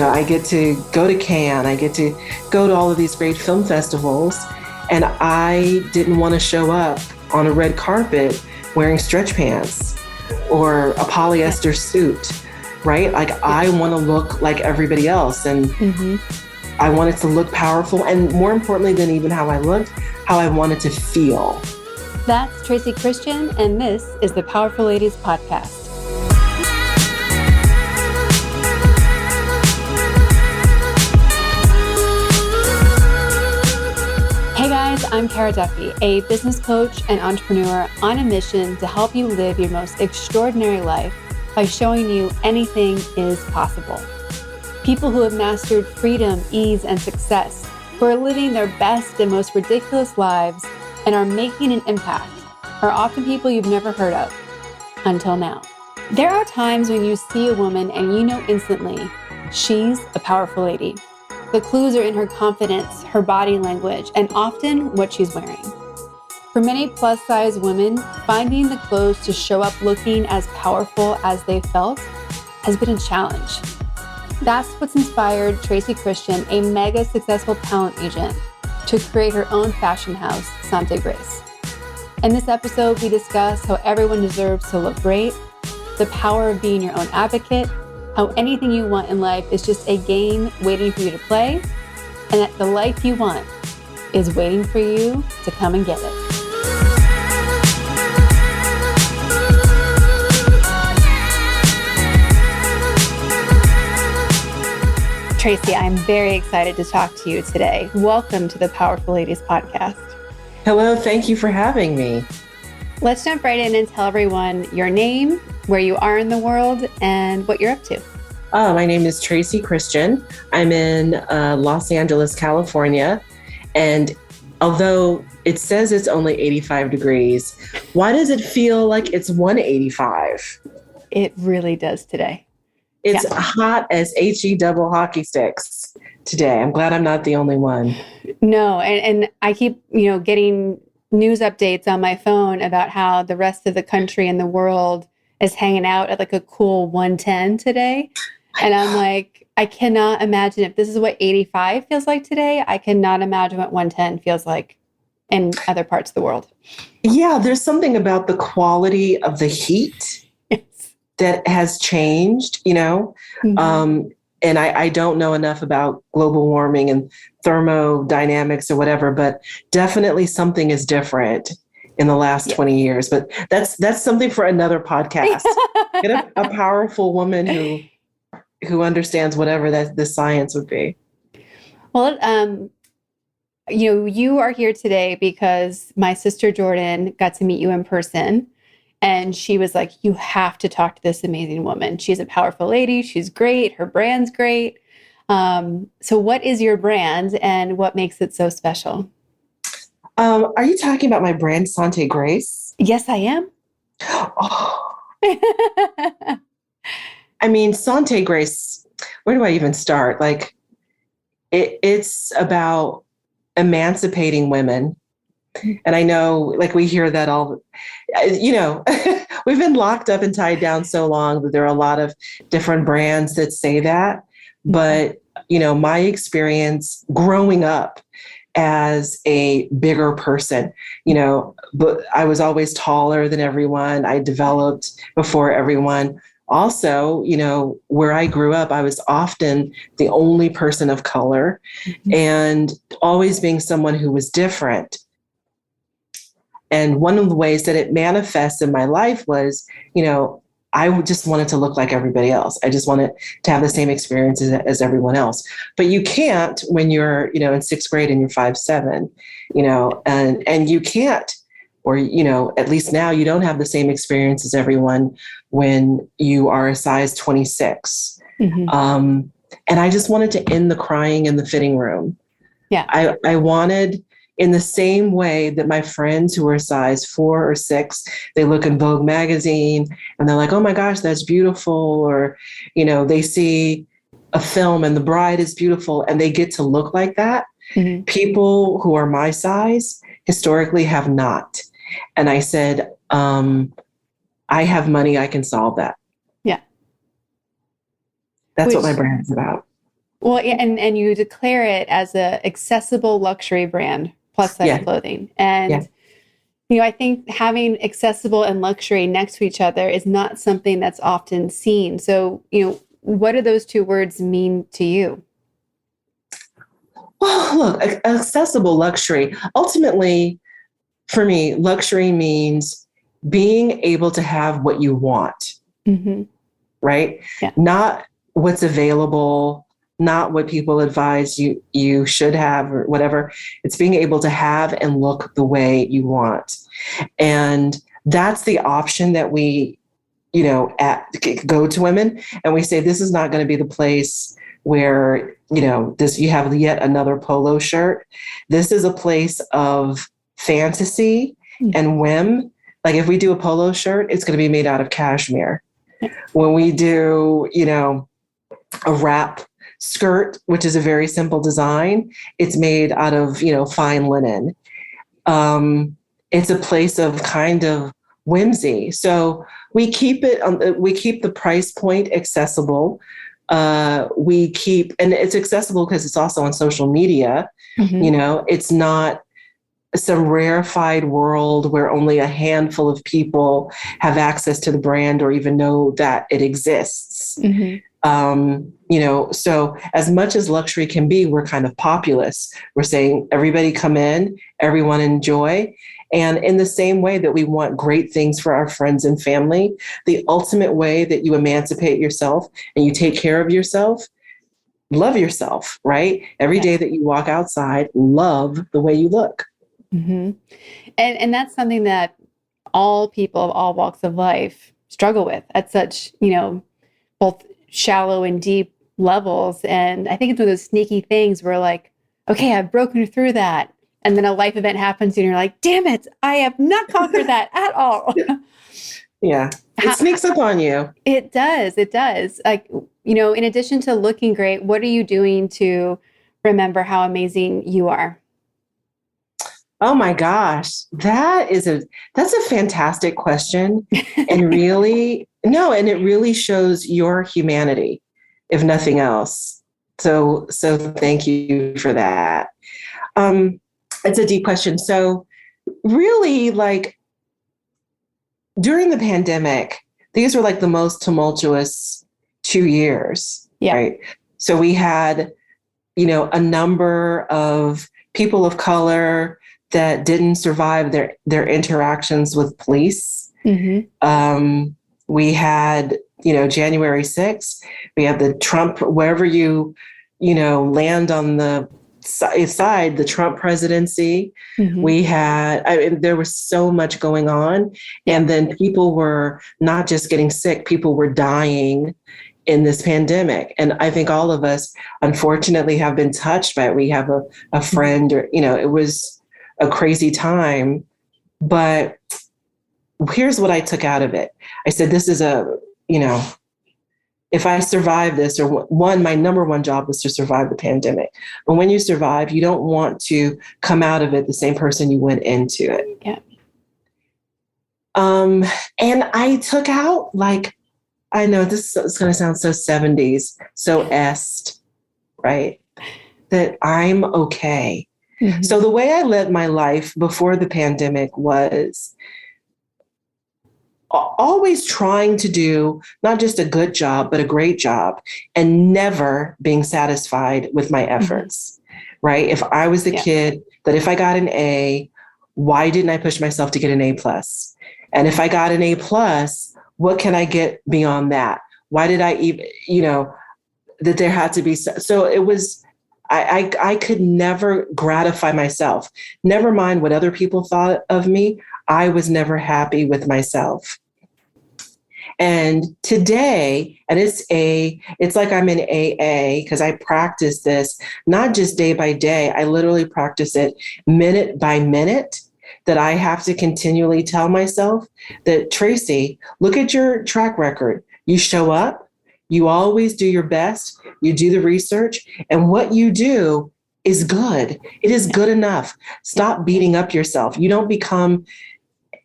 I get to go to Cannes, I get to go to all of these great film festivals, and I didn't want to show up on a red carpet wearing stretch pants or a polyester suit, right? Like I want to look like everybody else, and I wanted to look powerful, and more importantly than even how I looked, how I wanted to feel. That's Tracy Christian, and this is the Powerful Ladies Podcast. Hey guys, I'm Kara Duffy, a business coach and entrepreneur on a mission to help you live your most extraordinary life by showing you anything is possible. People who have mastered freedom, ease, and success, who are living their best and most ridiculous lives and are making an impact, are often people you've never heard of until now. There are times when you see a woman and you know instantly she's a powerful lady. The clues are in her confidence, her body language, and often what she's wearing. For many plus-size women, finding the clothes to show up looking as powerful as they felt has been a challenge. That's what's inspired Tracy Christian, a mega successful talent agent, to create her own fashion house, Sante Grace. In this episode, we discuss how everyone deserves to look great, the power of being your own advocate, how anything you want in life is just a game waiting for you to play, and that the life you want is waiting for you to come and get it. Tracy, I'm very excited to talk to you today. Welcome to the Powerful Ladies Podcast. Hello, thank you for having me. Let's jump right in and tell everyone your name, where you are in the world, and what you're up to. My name is Tracy Christian. I'm in Los Angeles, California. And although it says it's only 85 degrees, why does it feel like it's 185? It really does today. It's hot as HE double hockey sticks today. I'm glad I'm not the only one. No, and I keep, getting news updates on my phone about how the rest of the country and the world is hanging out at like a cool 110 today. And I'm like, I cannot imagine if this is what 85 feels like today. I cannot imagine what 110 feels like in other parts of the world. Yeah, there's something about the quality of the heat that has changed, And I don't know enough about global warming and thermodynamics or whatever, but definitely something is different in the last 20 years. But that's something for another podcast. Get a powerful woman who understands whatever that the science would be. Well, you are here today because my sister Jordan got to meet you in person. And she was like, you have to talk to this amazing woman. She's a powerful lady. She's great. Her brand's great. So what is your brand and what makes it so special? Are you talking about my brand, Sante Grace? Yes, I am. Oh. I mean, Sante Grace, where do I even start? Like, it's about emancipating women. And I know, like, we hear that all, we've been locked up and tied down so long that there are a lot of different brands that say that. But, my experience growing up as a bigger person, but I was always taller than everyone. I developed before everyone. Also, where I grew up, I was often the only person of color and always being someone who was different. And one of the ways that it manifests in my life was, I just wanted to look like everybody else. I just wanted to have the same experiences as everyone else. But you can't when you're, in sixth grade and you're 5'7", and you can't, or, at least now you don't have the same experience as everyone when you are a size 26. And I just wanted to end the crying in the fitting room. Yeah. I wanted, in the same way that my friends who are size 4 or 6, they look in Vogue magazine and they're like, oh my gosh, that's beautiful. Or, they see a film and the bride is beautiful and they get to look like that. People who are my size historically have not. And I said, I have money, I can solve that. Yeah. That's what my brand is about. Well, yeah, and you declare it as a accessible luxury brand, plus size Yeah. clothing. Yeah. And, I think having accessible and luxury next to each other is not something that's often seen. So, what do those two words mean to you? Well, look, accessible luxury. Ultimately, for me, luxury means being able to have what you want, Mm-hmm. right? Yeah. Not what's available, not what people advise you should have or whatever. It's being able to have and look the way you want. And that's the option that we, go to women and we say, this is not going to be the place where, you have yet another polo shirt. This is a place of fantasy and whim. Like if we do a polo shirt, it's going to be made out of cashmere. When we do, a wrap skirt, which is a very simple design, it's made out of, fine linen. It's a place of kind of whimsy. So we keep the price point accessible. And it's accessible because it's also on social media. Mm-hmm. It's not some rarefied world where only a handful of people have access to the brand or even know that it exists. Mm-hmm. So as much as luxury can be, we're kind of populist. We're saying everybody come in, everyone enjoy. And in the same way that we want great things for our friends and family, the ultimate way that you emancipate yourself and you take care of yourself, love yourself, right? Every day that you walk outside, love the way you look. Mm-hmm. And that's something that all people of all walks of life struggle with at such, both shallow and deep levels. And I think it's one of those sneaky things where like, okay, I've broken through that. And then a life event happens and you're like, damn it, I have not conquered that at all. Yeah. It sneaks up on you. It does. It does. Like, in addition to looking great, what are you doing to remember how amazing you are? Oh my gosh, that's a fantastic question. And really, and it really shows your humanity, if nothing else. So thank you for that. It's a deep question. So really, like during the pandemic, these were like the most tumultuous 2 years, right? So we had, a number of people of color that didn't survive their interactions with police. Mm-hmm. We had, January 6th, we had the Trump, wherever you land on the side, the Trump presidency. Mm-hmm. We had, there was so much going on. And then people were not just getting sick, people were dying in this pandemic. And I think all of us, unfortunately, have been touched by it. We have a friend, or, it was a crazy time. But here's what I took out of it. I said, this is if I survive this, or my number one job was to survive the pandemic. But when you survive, you don't want to come out of it the same person you went into it. Yeah. And I took out, like, I know this is going to sound so 70s, so est, right? That I'm okay. Mm-hmm. So the way I led my life before the pandemic was always trying to do not just a good job, but a great job, and never being satisfied with my efforts, right? If I was the kid that if I got an A, why didn't I push myself to get an A+? And if I got an A+, what can I get beyond that? Why did I even, that there had to be, so it was, I could never gratify myself. Never mind what other people thought of me. I was never happy with myself. And today, and it's like I'm in AA because I practice this, not just day by day. I literally practice it minute by minute, that I have to continually tell myself that, Tracy, look at your track record. You show up, you always do your best, you do the research, and what you do is good. It is good enough. Stop beating up yourself. You don't become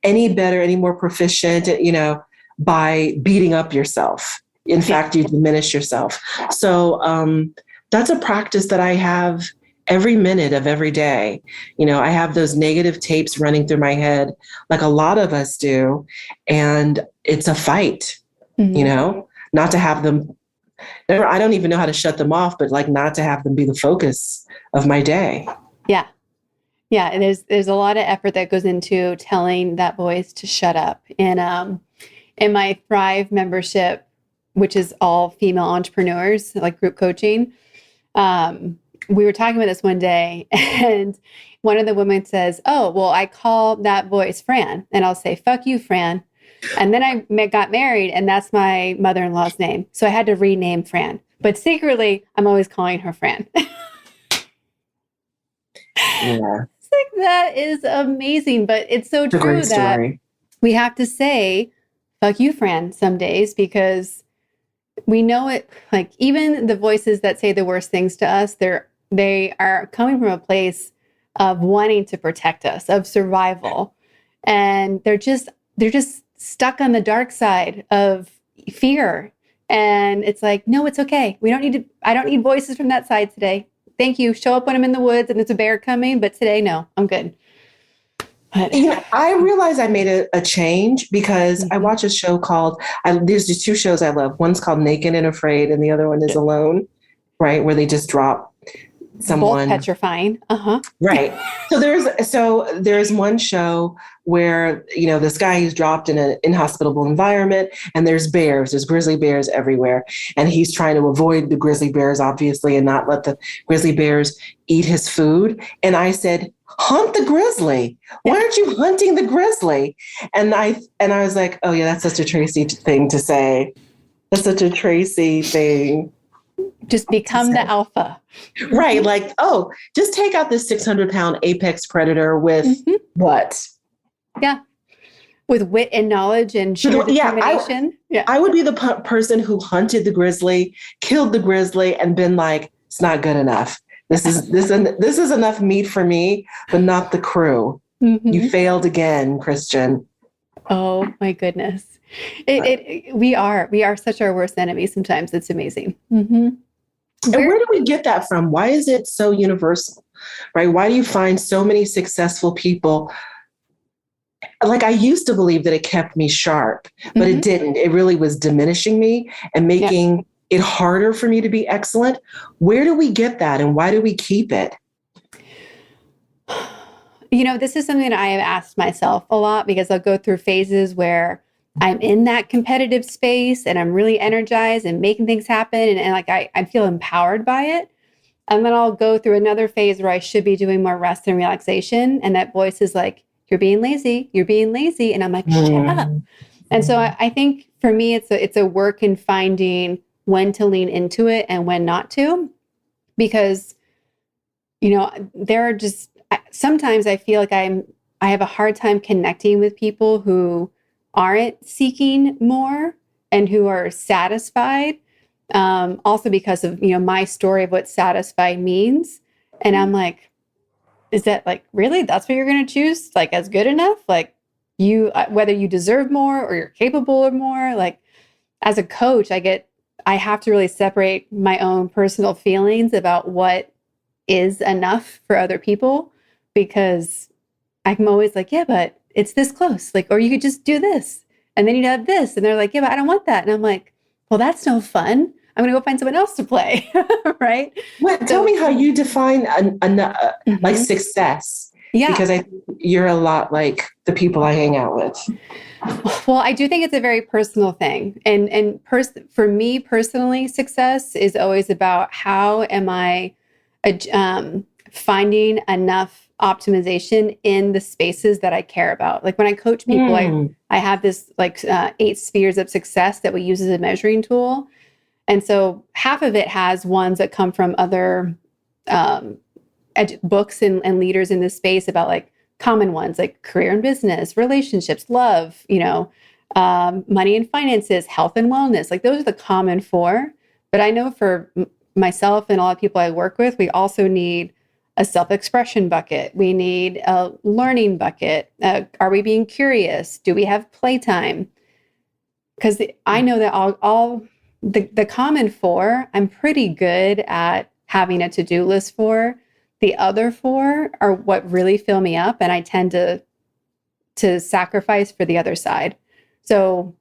any better, any more proficient, by beating up yourself. In fact, you diminish yourself. So that's a practice that I have every minute of every day. I have those negative tapes running through my head like a lot of us do. And it's a fight, not to have them. I don't even know how to shut them off, but like not to have them be the focus of my day. Yeah. Yeah. And there's a lot of effort that goes into telling that voice to shut up. And in my Thrive membership, which is all female entrepreneurs, like group coaching, we were talking about this one day, and one of the women says, "Oh, well, I call that voice Fran." And I'll say, "Fuck you, Fran." And then I got married, and that's my mother-in-law's name. So I had to rename Fran. But secretly, I'm always calling her Fran. Yeah. It's like, that is amazing. But it's so true that we have to say, "Fuck you, Fran," some days, because we know it. Like, even the voices that say the worst things to us, they are coming from a place of wanting to protect us, of survival. And they're just stuck on the dark side of fear. And it's like, no, it's okay. I don't need voices from that side today. Thank you. Show up when I'm in the woods and there's a bear coming, but today, no, I'm good. But I realized I made a change because I watch a show called, there's just two shows I love. One's called Naked and Afraid, and the other one is Alone, right? Where they just drop someone. Both petrifying. Uh-huh. Right. So there's one show where, this guy who's dropped in an inhospitable environment, and there's grizzly bears everywhere. And he's trying to avoid the grizzly bears, obviously, and not let the grizzly bears eat his food. And I said, hunt the grizzly. Why aren't you hunting the grizzly? And I was like, oh yeah, that's such a Tracy thing to say. That's such a Tracy thing. Just become the alpha. Right. Like, oh, just take out this 600-pound apex predator with what? Yeah. With wit and knowledge and sheer determination. I would be the person who hunted the grizzly, killed the grizzly, and been like, it's not good enough. This is enough meat for me, but not the crew. You failed again, Christian. Oh my goodness. We are such our worst enemies sometimes. It's amazing. And where do we get that from? Why is it so universal, right? Why do you find so many successful people? Like, I used to believe that it kept me sharp, but it didn't. It really was diminishing me and making it harder for me to be excellent. Where do we get that, and why do we keep it? This is something that I have asked myself a lot, because I'll go through phases where I'm in that competitive space and I'm really energized and making things happen. And like, I feel empowered by it. And then I'll go through another phase where I should be doing more rest and relaxation. And that voice is like, you're being lazy. You're being lazy. And I'm like, shut up. And so I think for me, it's a work in finding when to lean into it and when not to, because, there are just, sometimes I feel like I have a hard time connecting with people who aren't seeking more and who are satisfied. Also because of, my story of what satisfied means. And I'm like, is that like, really, that's what you're going to choose? Like, as good enough? Like, whether you deserve more or you're capable of more. Like, as a coach, I have to really separate my own personal feelings about what is enough for other people, because I'm always like, yeah, but it's this close. Like, or you could just do this and then you'd have this. And they're like, yeah, but I don't want that. And I'm like, well, that's no fun. I'm going to go find someone else to play. Right. Well, tell me how you define like success. Yeah. Because I think you're a lot like the people I hang out with. Well, I do think it's a very personal thing. And for me personally, success is always about how am I finding enough optimization in the spaces that I care about. Like, when I coach people, I have this 8 spheres of success that we use as a measuring tool. And so half of it has ones that come from other books and leaders in this space about like common ones, like career and business, relationships, love, money and finances, health and wellness. Like, those are the common 4. But I know for myself and a lot of people I work with, we also need a self-expression bucket. We need a learning bucket. Are we being curious? Do we have playtime? Because I know that all the common 4, I'm pretty good at having a to-do list for. The other 4 are what really fill me up, and I tend to sacrifice for the other side. So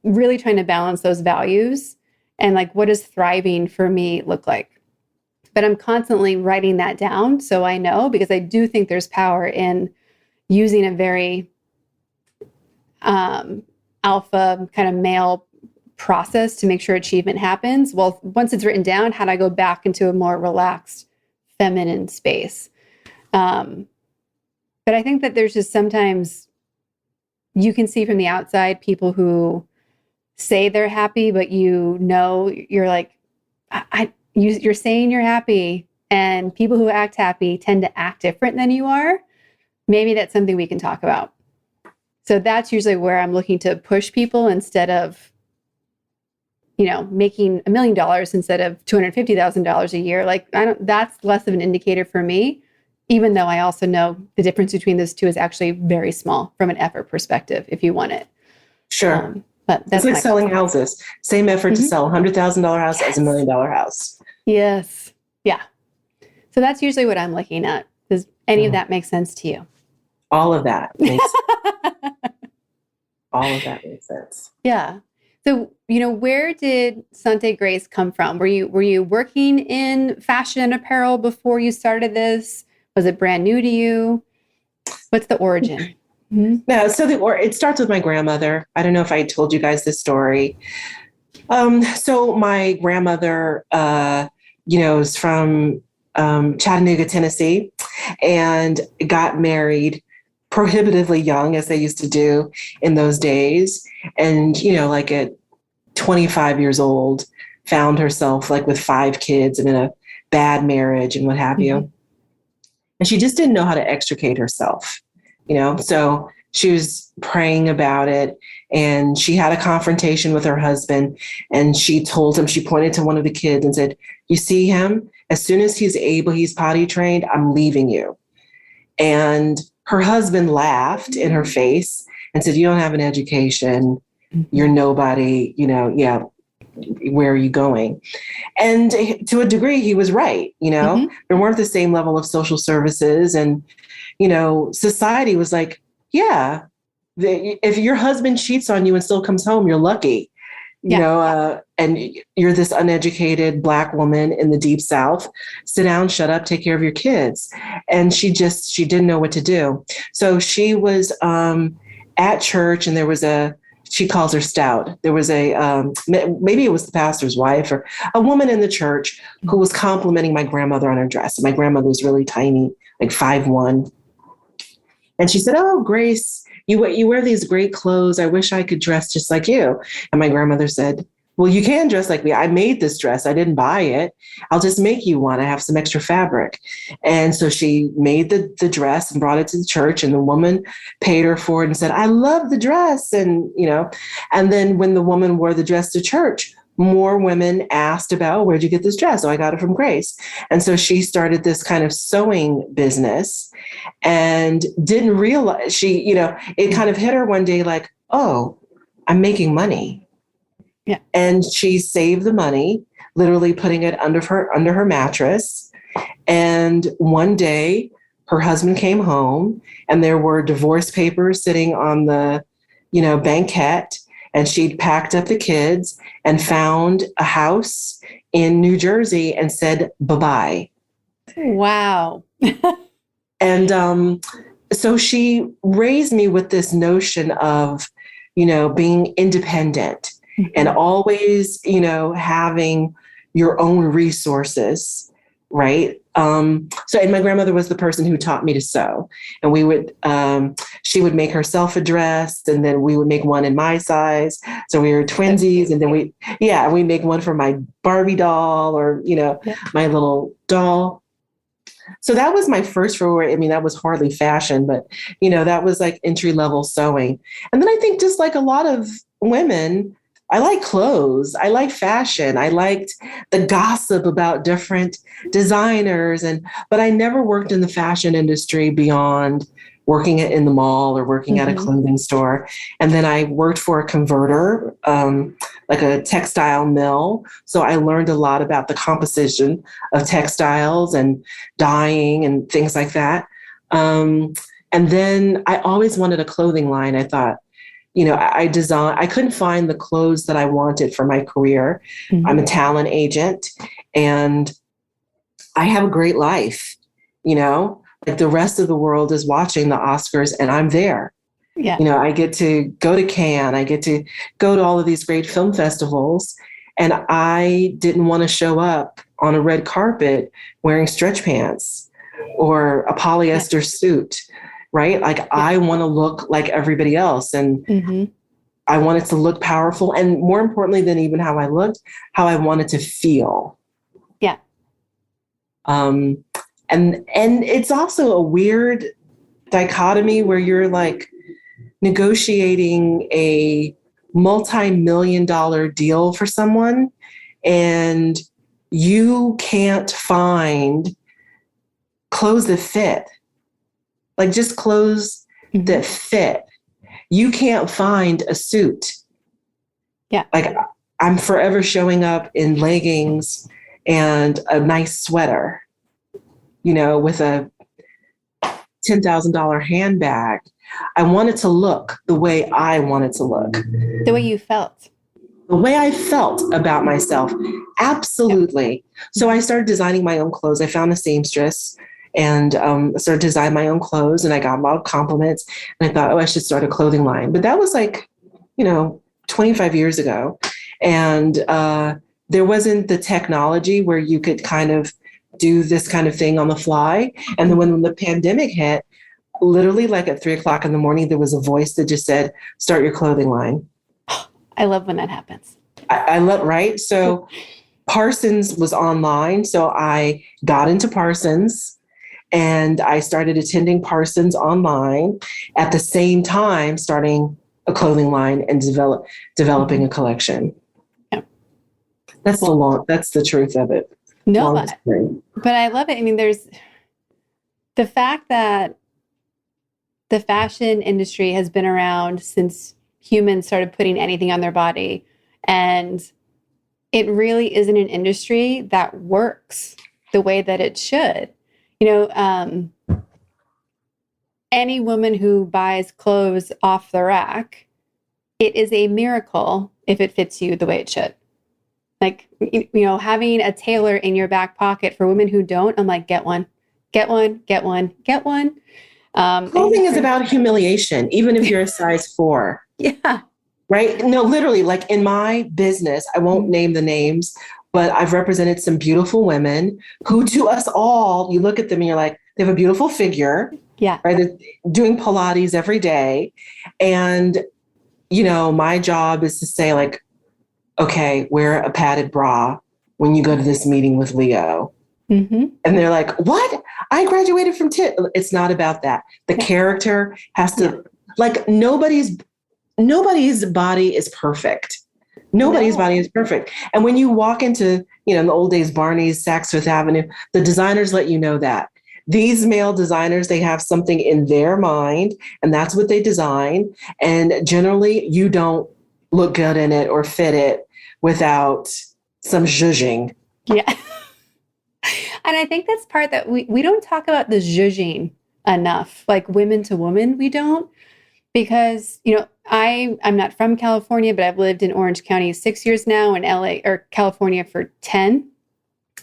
really trying to balance those values and like, what does thriving for me look like? But I'm constantly writing that down so I know, because I do think there's power in using a very alpha kind of male process to make sure achievement happens. Well, once it's written down, how do I go back into a more relaxed feminine space? But I think that there's just sometimes you can see from the outside people who say they're happy, but you're like, you're saying you're happy, and people who act happy tend to act different than you are. Maybe that's something we can talk about. So that's usually where I'm looking to push people instead of, making $1 million instead of $250,000 a year. Like, that's less of an indicator for me, even though I also know the difference between those two is actually very small from an effort perspective, if you want it. Sure. But that's it's like selling houses. Same effort to sell a $100,000 house as a $1 million house. Yes. Yeah. So that's usually what I'm looking at. Does any of that make sense to you? All of that makes sense. Yeah. So, where did Sante Grace come from? Were you working in fashion and apparel before you started this? Was it brand new to you? What's the origin? Mm-hmm. No, so it starts with my grandmother. I don't know if I told you guys this story. So my grandmother, is from Chattanooga, Tennessee, and got married prohibitively young, as they used to do in those days. And, like at 25 years old, found herself like with 5 kids and in a bad marriage and what have you. And she just didn't know how to extricate herself, so she was praying about it, and she had a confrontation with her husband, and she told him, she pointed to one of the kids and said, "You see him? As soon as he's potty trained, I'm leaving you." And her husband laughed in her face and said, "You don't have an education. You're nobody, where are you going?" And to a degree, he was right. There weren't the same level of social services, and, society was like, yeah, if your husband cheats on you and still comes home, you're lucky, and you're this uneducated Black woman in the deep South. Sit down, shut up, take care of your kids. And she didn't know what to do. So she was at church, and there was she calls her Stout. There was maybe it was the pastor's wife or a woman in the church who was complimenting my grandmother on her dress. And my grandmother was really tiny, like 5'1". And she said, "Oh, Grace, you wear these great clothes. I wish I could dress just like you." And my grandmother said, "Well, you can dress like me. I made this dress. I didn't buy it. I'll just make you one. I have some extra fabric." And so she made the dress and brought it to the church, and the woman paid her for it and said, "I love the dress." And, and then when the woman wore the dress to church, more women asked about, "Where'd you get this dress?" "Oh, I got it from Grace." And so she started this kind of sewing business and didn't realize it kind of hit her one day like, "Oh, I'm making money." Yeah. And she saved the money, literally putting it under her mattress. And one day her husband came home, and there were divorce papers sitting on the, banquette. And she'd packed up the kids and found a house in New Jersey and said, "Bye-bye." Wow. And so she raised me with this notion of, being independent and always, having your own resources, right? And my grandmother was the person who taught me to sew, and she would make herself a dress, and then we would make one in my size. So we were twinsies, and then we make one for my Barbie doll or, my little doll. So that was my first foray. I mean, that was hardly fashion, but, that was like entry-level sewing. And then I think just like a lot of women, I like clothes. I like fashion. I liked the gossip about different designers, but I never worked in the fashion industry beyond working in the mall or working at a Mm-hmm. clothing store. And then I worked for a converter, like a textile mill. So I learned a lot about the composition of textiles and dyeing and things like that. And then I always wanted a clothing line. I thought, I couldn't find the clothes that I wanted for my career. Mm-hmm. I'm a talent agent and I have a great life, like the rest of the world is watching the Oscars and I'm there. Yeah. I get to go to Cannes, I get to go to all of these great film festivals. And I didn't want to show up on a red carpet wearing stretch pants or a polyester suit, right? Like I want to look like everybody else. And Mm-hmm. I wanted to look powerful. And more importantly than even how I looked, how I wanted to feel. Yeah. And it's also a weird dichotomy where you're like negotiating a multi-million-dollar deal for someone and you can't find clothes that fit, like just clothes Mm-hmm. that fit. You can't find a suit. Yeah. Like I'm forever showing up in leggings and a nice sweater, with a $10,000 handbag. I wanted to look the way I wanted to look. The way you felt. The way I felt about myself. Absolutely. Yeah. So I started designing my own clothes. I found a seamstress and started designing my own clothes, and I got a lot of compliments. And I thought, I should start a clothing line. But that was like, 25 years ago. And there wasn't the technology where you could kind of do this kind of thing on the fly. And then when the pandemic hit, literally like at 3:00 in the morning, there was a voice that just said, start your clothing line. I love when that happens. I love, right? So Parsons was online. So I got into Parsons and I started attending Parsons online at the same time, starting a clothing line and developing a collection. Yeah. That's the truth of it. No, but I love it. I mean, there's the fact that the fashion industry has been around since humans started putting anything on their body. And it really isn't an industry that works the way that it should. Any woman who buys clothes off the rack, it is a miracle if it fits you the way it should. Like, having a tailor in your back pocket for women who don't, I'm like, get one, get one, get one, get one. Clothing is about humiliation, even if you're a size 4. Yeah. Right? No, literally, like in my business, I won't name the names, but I've represented some beautiful women who, to us all, you look at them and you're like, they have a beautiful figure. Yeah. Right? They're doing Pilates every day. And, my job is to say like, okay, wear a padded bra when you go to this meeting with Leo. Mm-hmm. And they're like, what? I graduated from TIT. It's not about that. The character has to, like, nobody's body is perfect. Nobody's body is perfect. And when you walk into, in the old days, Barney's, Saks Fifth Avenue, the designers let you know that. These male designers, they have something in their mind, and that's what they design. And generally, you don't look good in it or fit it without some zhuzhing. Yeah. And I think that's part that we don't talk about the zhuzhing enough, like women to women, we don't. Because, I'm not from California, but I've lived in Orange County 6 years now, and California for 10.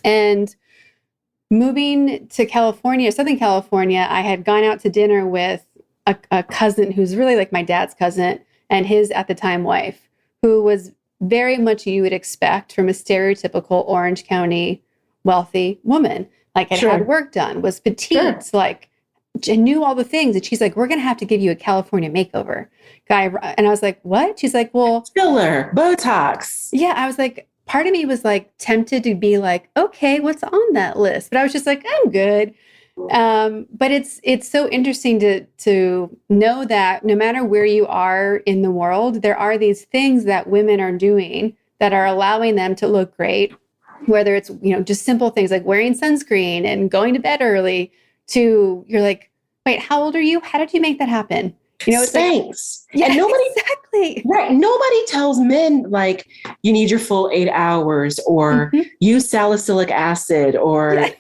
And moving to California, Southern California, I had gone out to dinner with a cousin who's really like my dad's cousin and his, at the time, wife, who was very much you would expect from a stereotypical Orange County wealthy woman. Like had work done, was petite, like knew all the things. And she's like, we're going to have to give you a California makeover, guy. And I was like, what? She's like, well, filler, Botox. Yeah. I was like, part of me was like tempted to be like, okay, what's on that list? But I was just like, I'm good. But it's so interesting to know that no matter where you are in the world, there are these things that women are doing that are allowing them to look great, whether it's, just simple things like wearing sunscreen and going to bed early, to you're like, wait, how old are you? How did you make that happen? It's Thanks. Like, yeah, and nobody, exactly. Right. Nobody tells men like you need your full 8 hours or use salicylic acid or,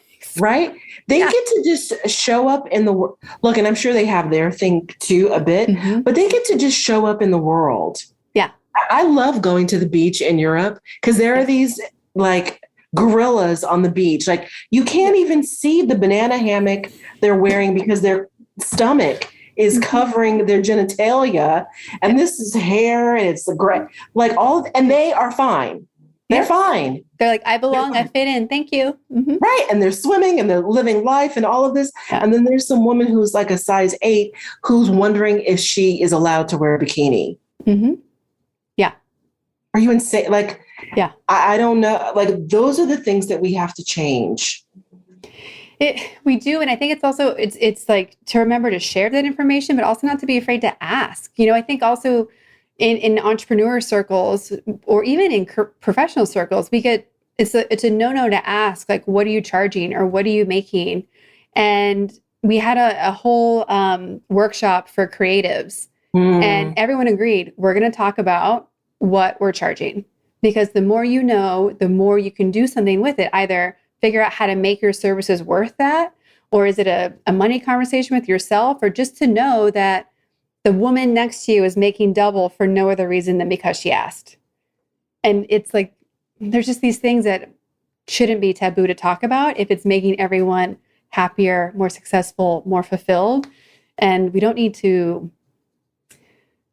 right. They get to just show up in the world. Look, and I'm sure they have their thing too a bit, but they get to just show up in the world. Yeah. I love going to the beach in Europe because there are these like gorillas on the beach. Like you can't even see the banana hammock they're wearing because their stomach is covering their genitalia. And this is hair and it's great, like and they are fine. They're fine. They're like, I belong, I fit in. Thank you. Right. And they're swimming and they're living life and all of this. Yeah. And then there's some woman who's like a size 8 who's wondering if she is allowed to wear a bikini. Yeah. Are you insane? Like, yeah, I don't know. Like, those are the things that we have to change. We do. And I think it's also, it's like to remember to share that information, but also not to be afraid to ask. I think also in entrepreneur circles or even in professional circles, it's a no to ask, like, what are you charging or what are you making? And we had a whole workshop for creatives and everyone agreed, we're going to talk about what we're charging, because the more you know, the more you can do something with it, either figure out how to make your services worth that, or is it a money conversation with yourself, or just to know that the woman next to you is making double for no other reason than because she asked. And it's like, there's just these things that shouldn't be taboo to talk about if it's making everyone happier, more successful, more fulfilled. And we don't need to,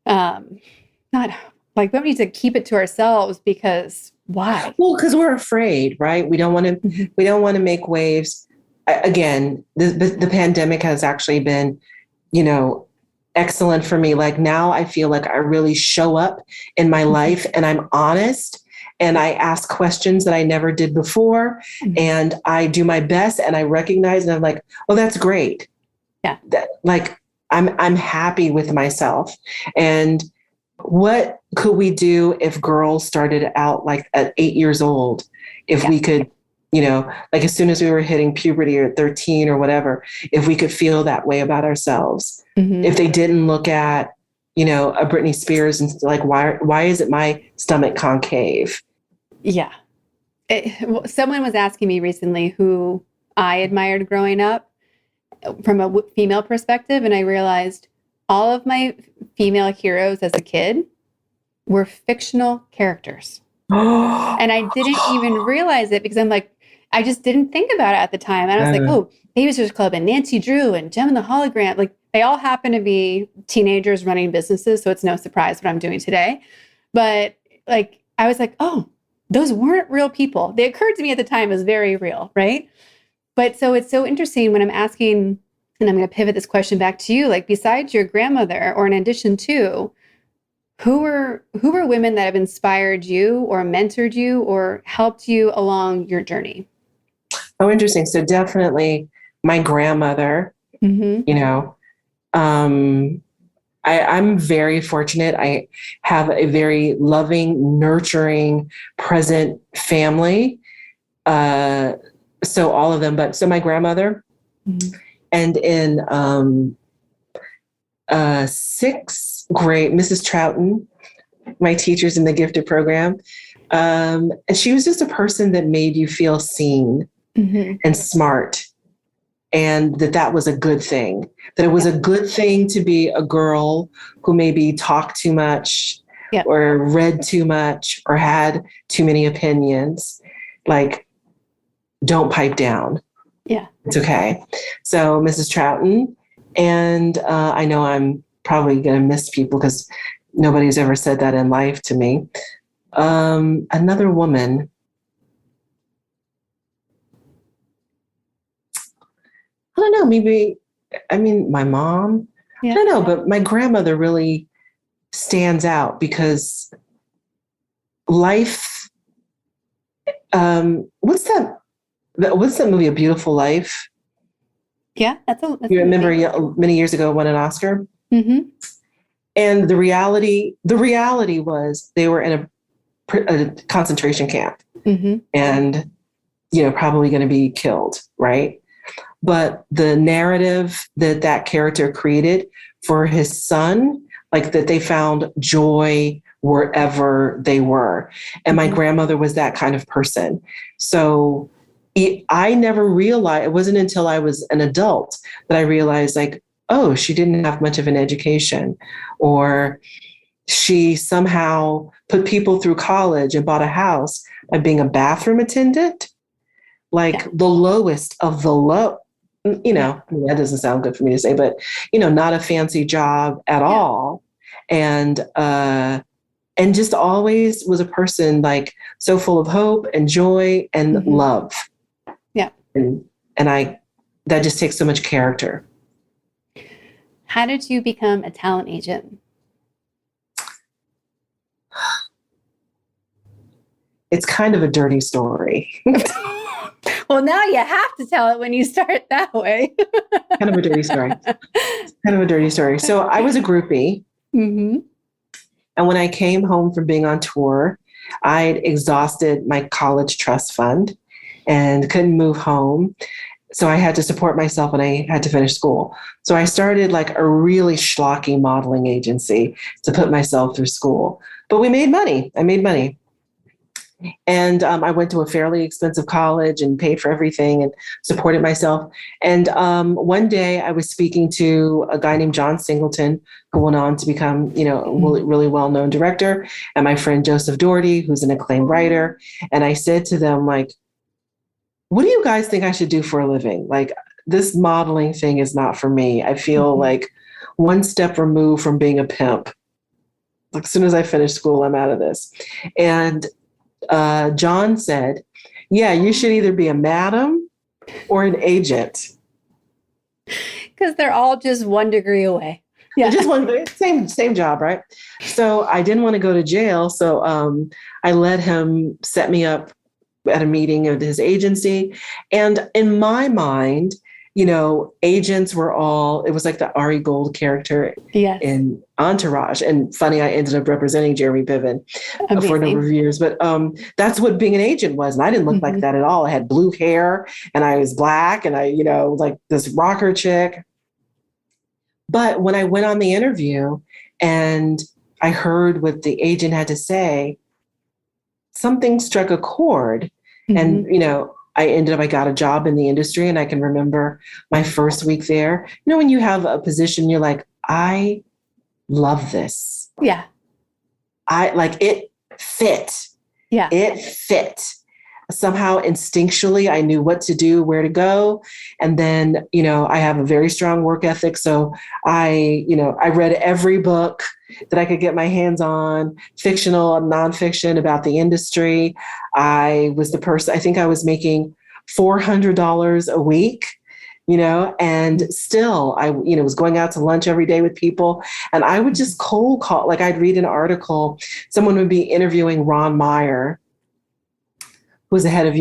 we don't need to keep it to ourselves, because why? Well, because we're afraid, right? We don't want to make waves. Again, the pandemic has actually been, excellent for me. Like now I feel like I really show up in my life and I'm honest and I ask questions that I never did before and I do my best and I recognize and I'm like, oh, that's great. Yeah. I'm happy with myself. And what could we do if girls started out like at 8 years old? If we could, like as soon as we were hitting puberty or 13 or whatever, if we could feel that way about ourselves, if they didn't look at, a Britney Spears and like, why is it my stomach concave? Yeah. Someone was asking me recently who I admired growing up from a female perspective. And I realized all of my female heroes as a kid were fictional characters. And I didn't even realize it because I'm like, I just didn't think about it at the time. And I was like, oh, Babysitters Club and Nancy Drew and Gem and the Hologram. Like they all happen to be teenagers running businesses. So it's no surprise what I'm doing today. But like, I was like, oh, those weren't real people. They occurred to me at the time as very real. Right. But so it's so interesting when I'm asking, and I'm going to pivot this question back to you, like besides your grandmother or in addition to, who were women that have inspired you or mentored you or helped you along your journey? Oh, interesting. So definitely my grandmother, I'm very fortunate. I have a very loving, nurturing, present family. So all of them, but so my grandmother and in 6th grade, Mrs. Troughton, my teachers in the gifted program. And she was just a person that made you feel seen and smart. And that was a good thing, that it was a good thing to be a girl who maybe talked too much or read too much or had too many opinions. Like, don't pipe down. Yeah. It's okay. So Mrs. Troughton, and I know I'm probably going to miss people because nobody's ever said that in life to me. Another woman, I don't know, my mom, I don't know, but my grandmother really stands out because life, what's that movie, A Beautiful Life? Yeah, that's you remember many years ago won an Oscar? And the reality was they were in a concentration camp and, probably going to be killed, right? but the narrative that character created for his son, like that they found joy wherever they were. And my grandmother was that kind of person. So I never realized, it wasn't until I was an adult that I realized, like, oh, she didn't have much of an education, or she somehow put people through college and bought a house by being a bathroom attendant, like the lowest of the low. That doesn't sound good for me to say, but, not a fancy job at all. And just always was a person like so full of hope and joy and love. Yeah. And that just takes so much character. How did you become a talent agent? It's kind of a dirty story. Well, now you have to tell it when you start that way. Kind of a dirty story. So I was a groupie. Mm-hmm. And when I came home from being on tour, I'd exhausted my college trust fund and couldn't move home. So I had to support myself and I had to finish school. So I started like a really schlocky modeling agency to put myself through school. But we made money. I made money. And I went to a fairly expensive college and paid for everything and supported myself. And one day I was speaking to a guy named John Singleton, who went on to become, a really well-known director, and my friend Joseph Doherty, who's an acclaimed writer. And I said to them, like, what do you guys think I should do for a living? Like, this modeling thing is not for me. I feel like one step removed from being a pimp. Like, as soon as I finish school, I'm out of this. And John said, yeah, you should either be a madam or an agent. Because they're all just 1 degree away. Yeah. Just same job, right? So I didn't want to go to jail. So I let him set me up at a meeting of his agency. And in my mind, agents were it was like the Ari Gold character in Entourage. And funny, I ended up representing Jeremy Piven for a number of years. But that's what being an agent was. And I didn't look like that at all. I had blue hair and I was black and I, like this rocker chick. But when I went on the interview and I heard what the agent had to say, something struck a chord. And, I got a job in the industry, and I can remember my first week there. When you have a position, you're like, I love this. Yeah. It fit. Yeah. It fit. Somehow instinctually, I knew what to do, where to go. And then, I have a very strong work ethic. So I read every book that I could get my hands on, fictional and nonfiction, about the industry. I was the person, I think I was making $400 a week, and still I, was going out to lunch every day with people, and I would just cold call. Like, I'd read an article, someone would be interviewing Ron Meyer, who was the head of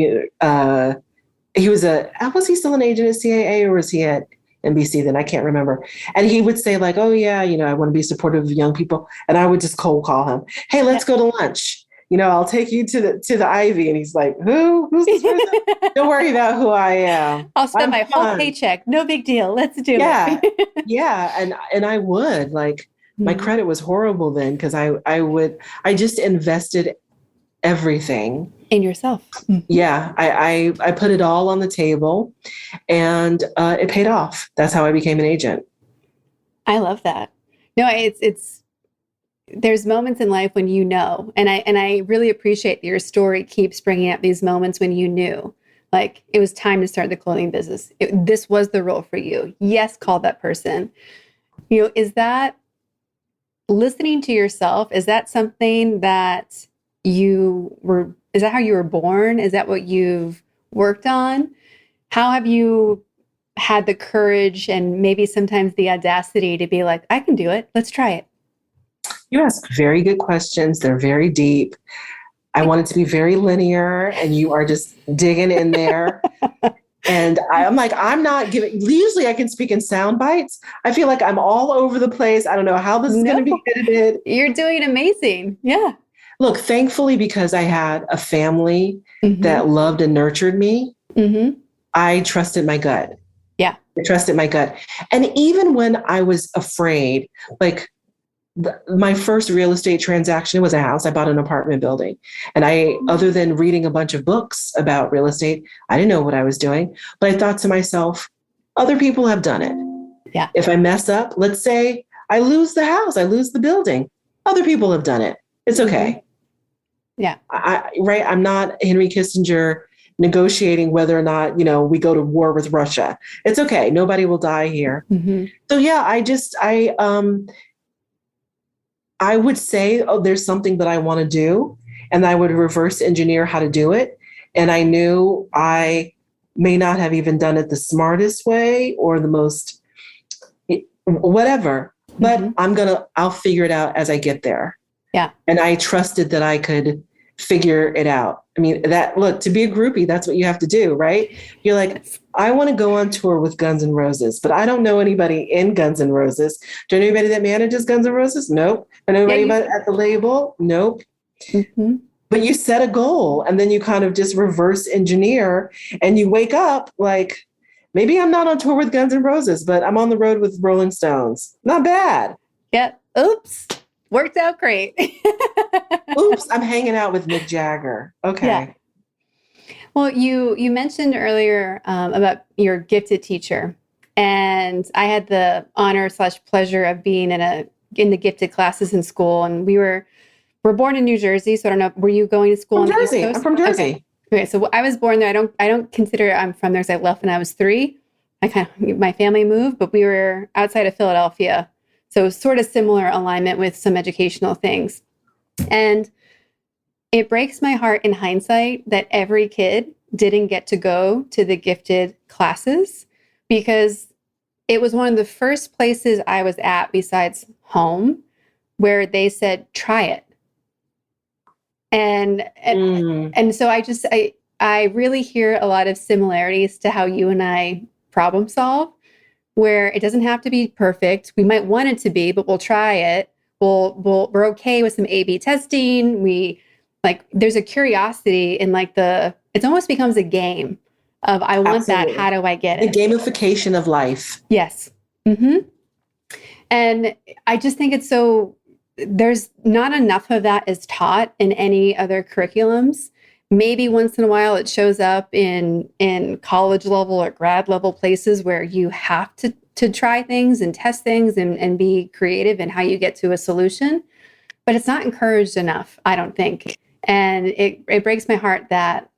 was he still an agent at CAA, or was he at NBC then? I can't remember. And he would say like, oh yeah, I want to be supportive of young people. And I would just cold call him. Hey, let's go to lunch. I'll take you to the Ivy. And he's like, who's this person? Don't worry about who I am. I'll spend my whole paycheck. No big deal. Let's do it. Yeah. And I would, like, my credit was horrible then, because I just invested everything in yourself. Yeah. I put it all on the table, and it paid off. That's how I became an agent. I love that. No, it's there's moments in life when and I really appreciate that your story keeps bringing up these moments when you knew, like, it was time to start the clothing business. This was the role for you. Yes, call that person. Is that listening to yourself? Is that something that is that how you were born? Is that what you've worked on? How have you had the courage and maybe sometimes the audacity to be like, I can do it. Let's try it. You ask very good questions. They're very deep. I want it to be very linear, and you are just digging in there. And I'm like, I'm not giving, usually I can speak in sound bites. I feel like I'm all over the place. I don't know how this is going to be edited. You're doing amazing. Yeah. Look, thankfully, because I had a family that loved and nurtured me, I trusted my gut. Yeah. I trusted my gut. And even when I was afraid, like my first real estate transaction was a house. I bought an apartment building. And other than reading a bunch of books about real estate, I didn't know what I was doing. But I thought to myself, other people have done it. Yeah. If I mess up, let's say I lose the house, I lose the building. Other people have done it. It's okay. Yeah. Right. I'm not Henry Kissinger negotiating whether or not, we go to war with Russia. It's okay. Nobody will die here. So yeah, I would say, oh, there's something that I want to do, and I would reverse engineer how to do it. And I knew I may not have even done it the smartest way or the most whatever, but I'll figure it out as I get there. Yeah. And I trusted that I could figure it out. I mean, to be a groupie, that's what you have to do, right? You're like, I want to go on tour with Guns N' Roses, but I don't know anybody in Guns N' Roses. Do you know anybody that manages Guns N' Roses? Nope. I know anybody at the label? Nope. But you set a goal and then you kind of just reverse engineer and you wake up like, maybe I'm not on tour with Guns N' Roses, but I'm on the road with Rolling Stones. Not bad. Yep. Oops. Worked out great. Oops, I'm hanging out with Mick Jagger. Okay. Yeah. Well, you mentioned earlier about your gifted teacher, and I had the honor / pleasure of being in the gifted classes in school, and we're born in New Jersey, so I don't know. Were you going to school on the East Coast? I'm from Jersey. Okay, so I was born there. I don't consider I'm from there because I left when I was 3. My family moved, but we were outside of Philadelphia. So sort of similar alignment with some educational things. And it breaks my heart in hindsight that every kid didn't get to go to the gifted classes, because it was one of the first places I was at besides home where they said, try it. And so I really hear a lot of similarities to how you and I problem solve, where it doesn't have to be perfect. We might want it to be, but we'll try it. We're okay with some A/B testing. There's a curiosity in it almost becomes a game of, I want Absolutely. That. How do I get it? The gamification of life. Yes. And I just think there's not enough of that is taught in any other curriculums. Maybe once in a while it shows up in college level or grad level places where you have to try things and test things and be creative in how you get to a solution. But it's not encouraged enough, I don't think. And it breaks my heart that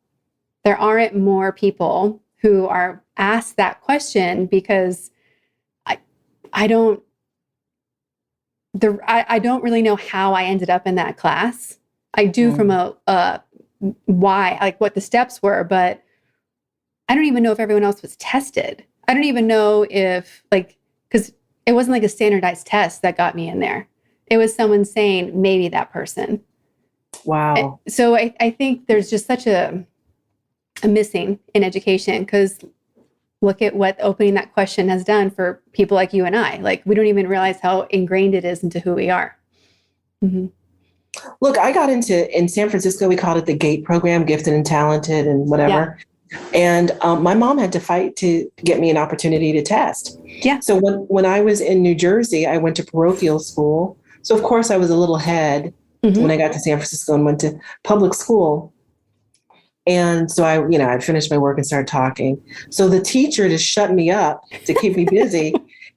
there aren't more people who are asked that question, because I don't really know how I ended up in that class. I do from a why, what the steps were, but I don't even know if everyone else was tested. I don't even know if because it wasn't like a standardized test that got me in there. It was someone saying, maybe that person. Wow. So I think there's just such a missing in education, because look at what opening that question has done for people like you and I. We don't even realize how ingrained it is into who we are. Look, I got in San Francisco, we called it the GATE program, gifted and talented and whatever. Yeah. And my mom had to fight to get me an opportunity to test. Yeah. So when I was in New Jersey, I went to parochial school. So of course I was a little ahead when I got to San Francisco and went to public school. And so I finished my work and started talking. So the teacher, to shut me up, to keep me busy,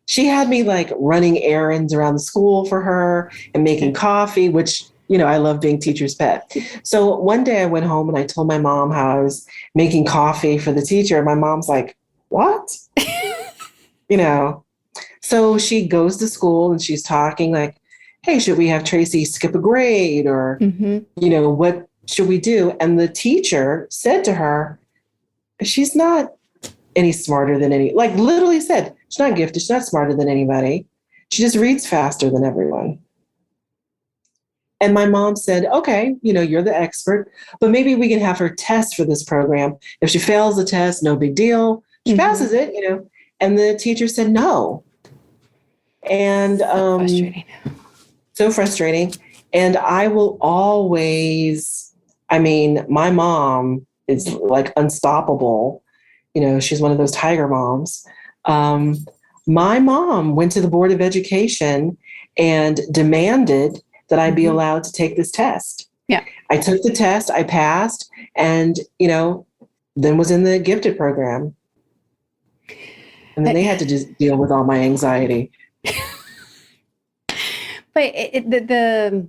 she had me running errands around the school for her and making coffee, which, I love being teacher's pet. So one day I went home and I told my mom how I was making coffee for the teacher. And my mom's like, what? So she goes to school and she's talking hey, should we have Tracy skip a grade? Or, what should we do? And the teacher said to her, she's not any smarter than literally said, she's not gifted. She's not smarter than anybody. She just reads faster than everyone. And my mom said, okay, you're the expert, but maybe we can have her test for this program. If she fails the test, no big deal. She passes it, And the teacher said no. And so frustrating. And I will always, my mom is unstoppable. she's one of those tiger moms. My mom went to the Board of Education and demanded that I be allowed to take this test. Yeah. I took the test, I passed, and, then was in the gifted program. And then they had to just deal with all my anxiety. But the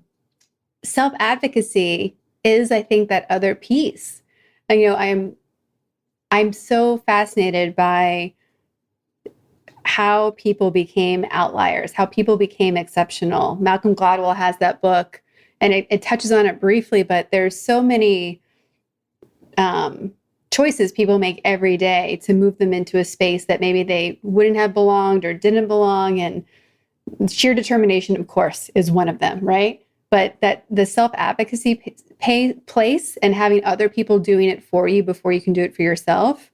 self-advocacy is, I think, that other piece. And, I'm so fascinated by how people became outliers, how people became exceptional. Malcolm Gladwell has that book, and it touches on it briefly, but there's so many choices people make every day to move them into a space that maybe they wouldn't have belonged or didn't belong. And sheer determination, of course, is one of them, right? But that the self-advocacy place and having other people doing it for you before you can do it for yourself,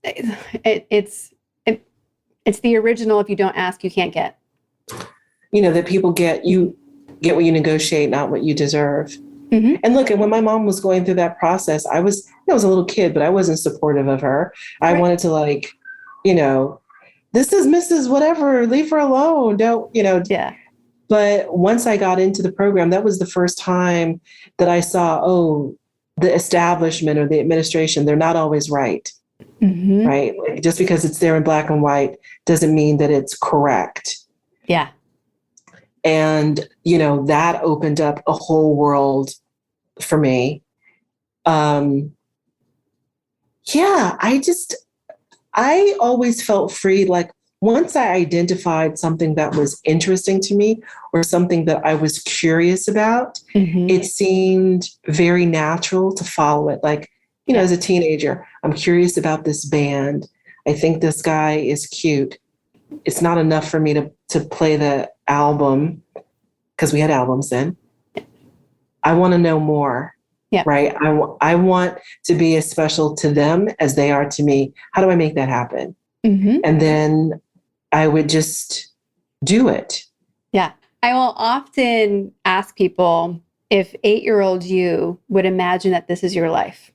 it's the original. If you don't ask, you can't get. That people get what you negotiate, not what you deserve. Mm-hmm. And look, and when my mom was going through that process, I was a little kid, but I wasn't supportive of her. I wanted to this is Mrs. Whatever, leave her alone. Don't. Yeah. But once I got into the program, that was the first time that I saw, the establishment or the administration, they're not always right. Mm-hmm. Right? Just because it's there in black and white doesn't mean that it's correct. Yeah. And, that opened up a whole world for me. I always felt free. Like once I identified something that was interesting to me or something that I was curious about, it seemed very natural to follow it. Like, as a teenager, I'm curious about this band. I think this guy is cute. It's not enough for me to play the album because we had albums then. I want to know more. Yeah. Right. I want to be as special to them as they are to me. How do I make that happen? Mm-hmm. And then I would just do it. Yeah. I will often ask people if 8-year-old you would imagine that this is your life.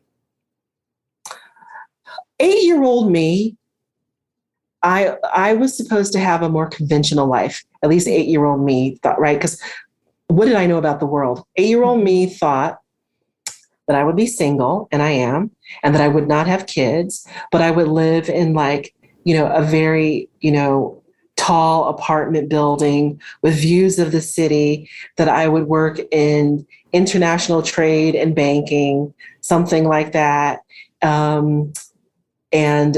8-year-old me, I was supposed to have a more conventional life. At least 8-year-old me thought, right? Because what did I know about the world? 8-year-old me thought that I would be single, and I am, and that I would not have kids, but I would live in a very, tall apartment building with views of the city, that I would work in international trade and banking, something like that. And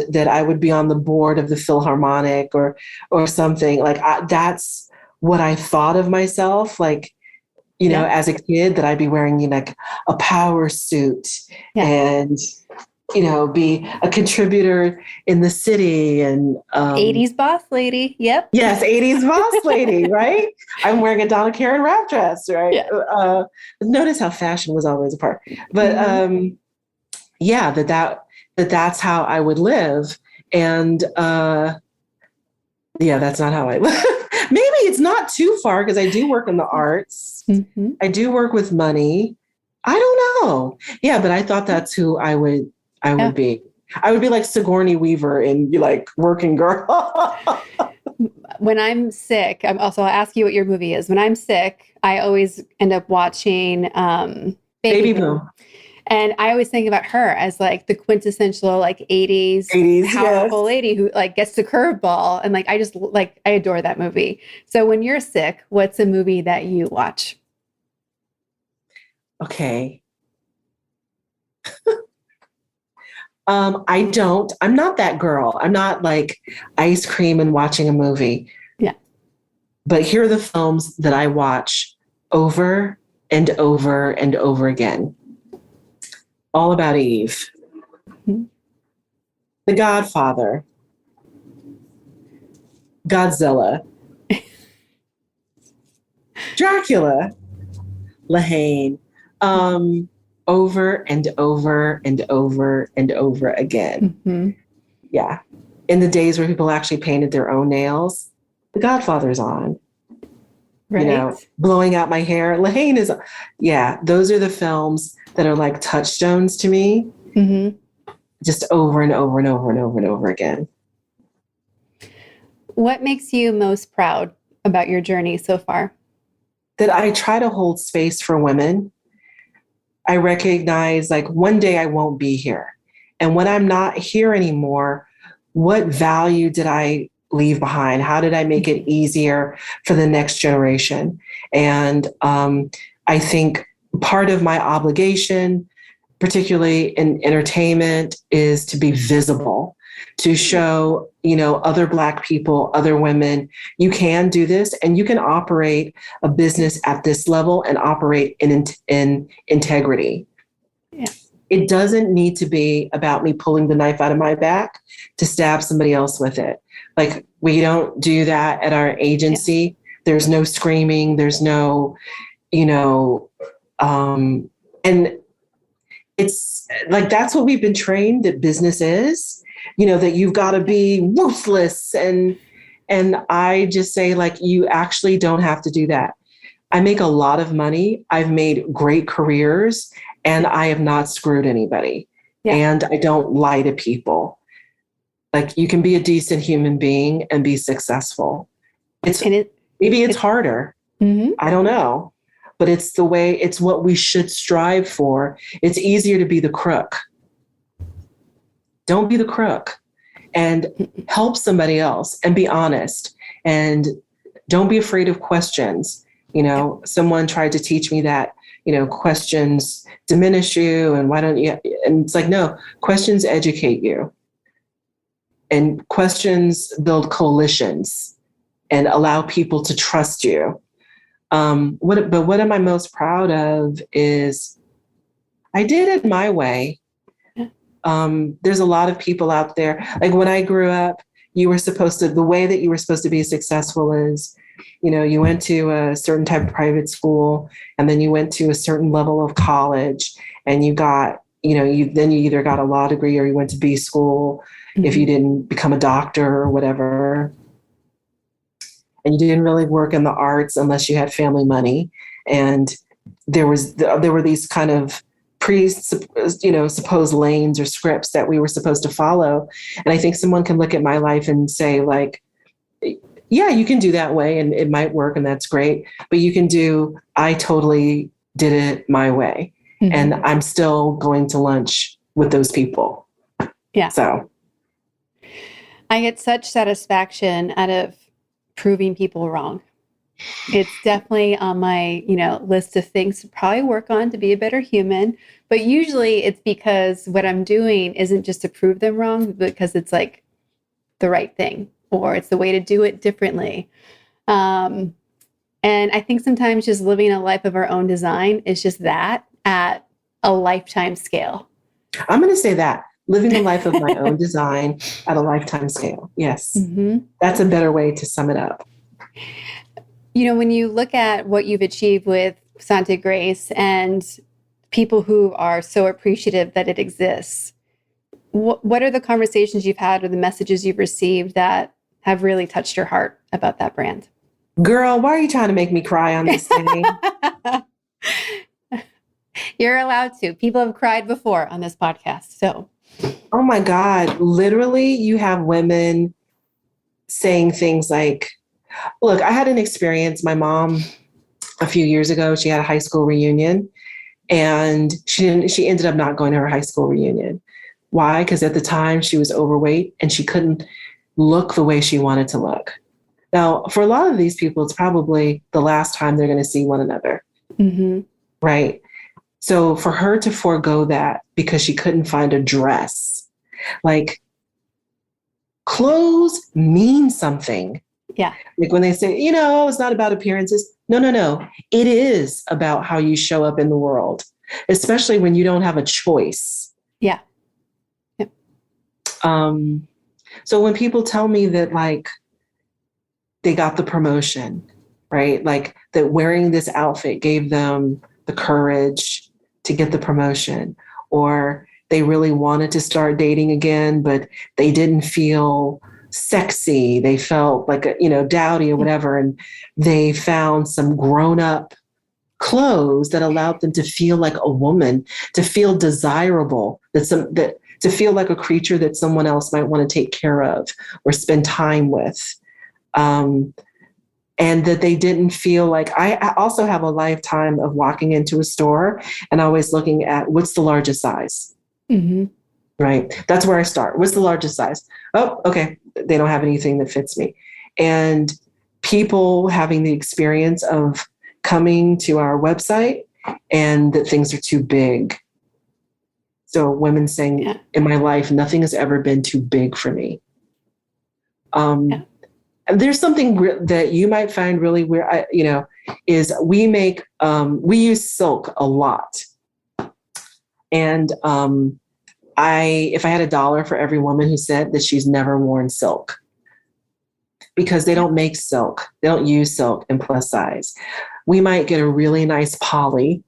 that I would be on the board of the Philharmonic or something that's what I thought of myself. As a kid, that I'd be wearing, a power suit and, be a contributor in the city and 80s boss lady. Yep. Yes. 80s boss lady. Right. I'm wearing a Donna Karan wrap dress. Right. Yeah. Notice how fashion was always a part, but that's how I would live. And that's not how I live. Maybe it's not too far because I do work in the arts. Mm-hmm. I do work with money. I don't know. Yeah, but I thought that's who I would be. I would be like Sigourney Weaver in Working Girl. When I'm sick, I'll ask you what your movie is. When I'm sick, I always end up watching Baby Boom. And I always think about her as the quintessential 80s powerful lady who gets the curveball. And I just I adore that movie. So when you're sick, what's a movie that you watch? Okay. I'm not that girl. I'm not ice cream and watching a movie. Yeah. But here are the films that I watch over and over and over again. All About Eve, The Godfather, Godzilla, Dracula, La Haine, over and over and over and over again. Mm-hmm. Yeah. In the days where people actually painted their own nails, The Godfather's on. Right. Blowing out my hair. La Haine those are the films that are touchstones to me. Mm-hmm. just over and over and over and over and over again. What makes you most proud about your journey so far? That I try to hold space for women. I recognize like one day I won't be here. And when I'm not here anymore, what value did I leave behind? How did I make it easier for the next generation? And I think part of my obligation, particularly in entertainment, is to be visible, to show, other Black people, other women, you can do this and you can operate a business at this level and operate in integrity. Yeah. It doesn't need to be about me pulling the knife out of my back to stab somebody else with it. Like, we don't do that at our agency. Yeah. There's no screaming. There's no, and it's like, that's what we've been trained that business is, that you've got to be ruthless. And I just say, like, you actually don't have to do that. I make a lot of money. I've made great careers and I have not screwed anybody. Yeah. And I don't lie to people. Like, you can be a decent human being and be successful. Maybe it's harder. Mm-hmm. I don't know. But it's what we should strive for. It's easier to be the crook. Don't be the crook, and help somebody else and be honest, and don't be afraid of questions. Someone tried to teach me that, questions diminish you and why don't you? And it's like, no, questions educate you, and questions build coalitions and allow people to trust you. What am I most proud of is I did it my way. There's a lot of people out there. Like, when I grew up, the way that you were supposed to be successful is, you went to a certain type of private school, and then you went to a certain level of college, and you got, you either got a law degree or you went to B school. Mm-hmm. If you didn't become a doctor or whatever. And you didn't really work in the arts unless you had family money. And there were these kind of supposed lanes or scripts that we were supposed to follow. And I think someone can look at my life and say, like, yeah, you can do that way and it might work and that's great. But I totally did it my way. Mm-hmm. And I'm still going to lunch with those people. Yeah. So I get such satisfaction out of proving people wrong. It's definitely on my, list of things to probably work on to be a better human. But usually it's because what I'm doing isn't just to prove them wrong, but because it's like the right thing, or it's the way to do it differently. And I think sometimes just living a life of our own design is just that at a lifetime scale. I'm going to say that. Living the life of my own design at a lifetime scale. Yes. Mm-hmm. That's a better way to sum it up. When you look at what you've achieved with Sante Grace and people who are so appreciative that it exists, what are the conversations you've had or the messages you've received that have really touched your heart about that brand? Girl, why are you trying to make me cry on this thing? You're allowed to. People have cried before on this podcast, so. Oh my God. Literally, you have women saying things like, look, I had an experience. My mom, a few years ago, she had a high school reunion and she ended up not going to her high school reunion. Why? Because at the time she was overweight and she couldn't look the way she wanted to look. Now, for a lot of these people, it's probably the last time they're going to see one another. Mm-hmm. Right? So for her to forego that because she couldn't find a dress, like, clothes mean something. Yeah. Like when they say, it's not about appearances. No. It is about how you show up in the world, especially when you don't have a choice. Yeah. Yep. So when people tell me that, like, they got the promotion, right? Like, that wearing this outfit gave them the courage to get the promotion, or they really wanted to start dating again, but they didn't feel sexy. They felt like, dowdy or whatever. And they found some grown up clothes that allowed them to feel like a woman, to feel desirable, that to feel like a creature that someone else might want to take care of or spend time with. And that they didn't feel like, I also have a lifetime of walking into a store and always looking at what's the largest size, right? That's where I start. What's the largest size? Oh, okay. They don't have anything that fits me. And people having the experience of coming to our website and that things are too big. So women saying, in my life, nothing has ever been too big for me. There's something that you might find really weird, is we use silk a lot. And if I had $1 for every woman who said that she's never worn silk, because they don't make silk. They don't use silk in plus size. We might get a really nice poly,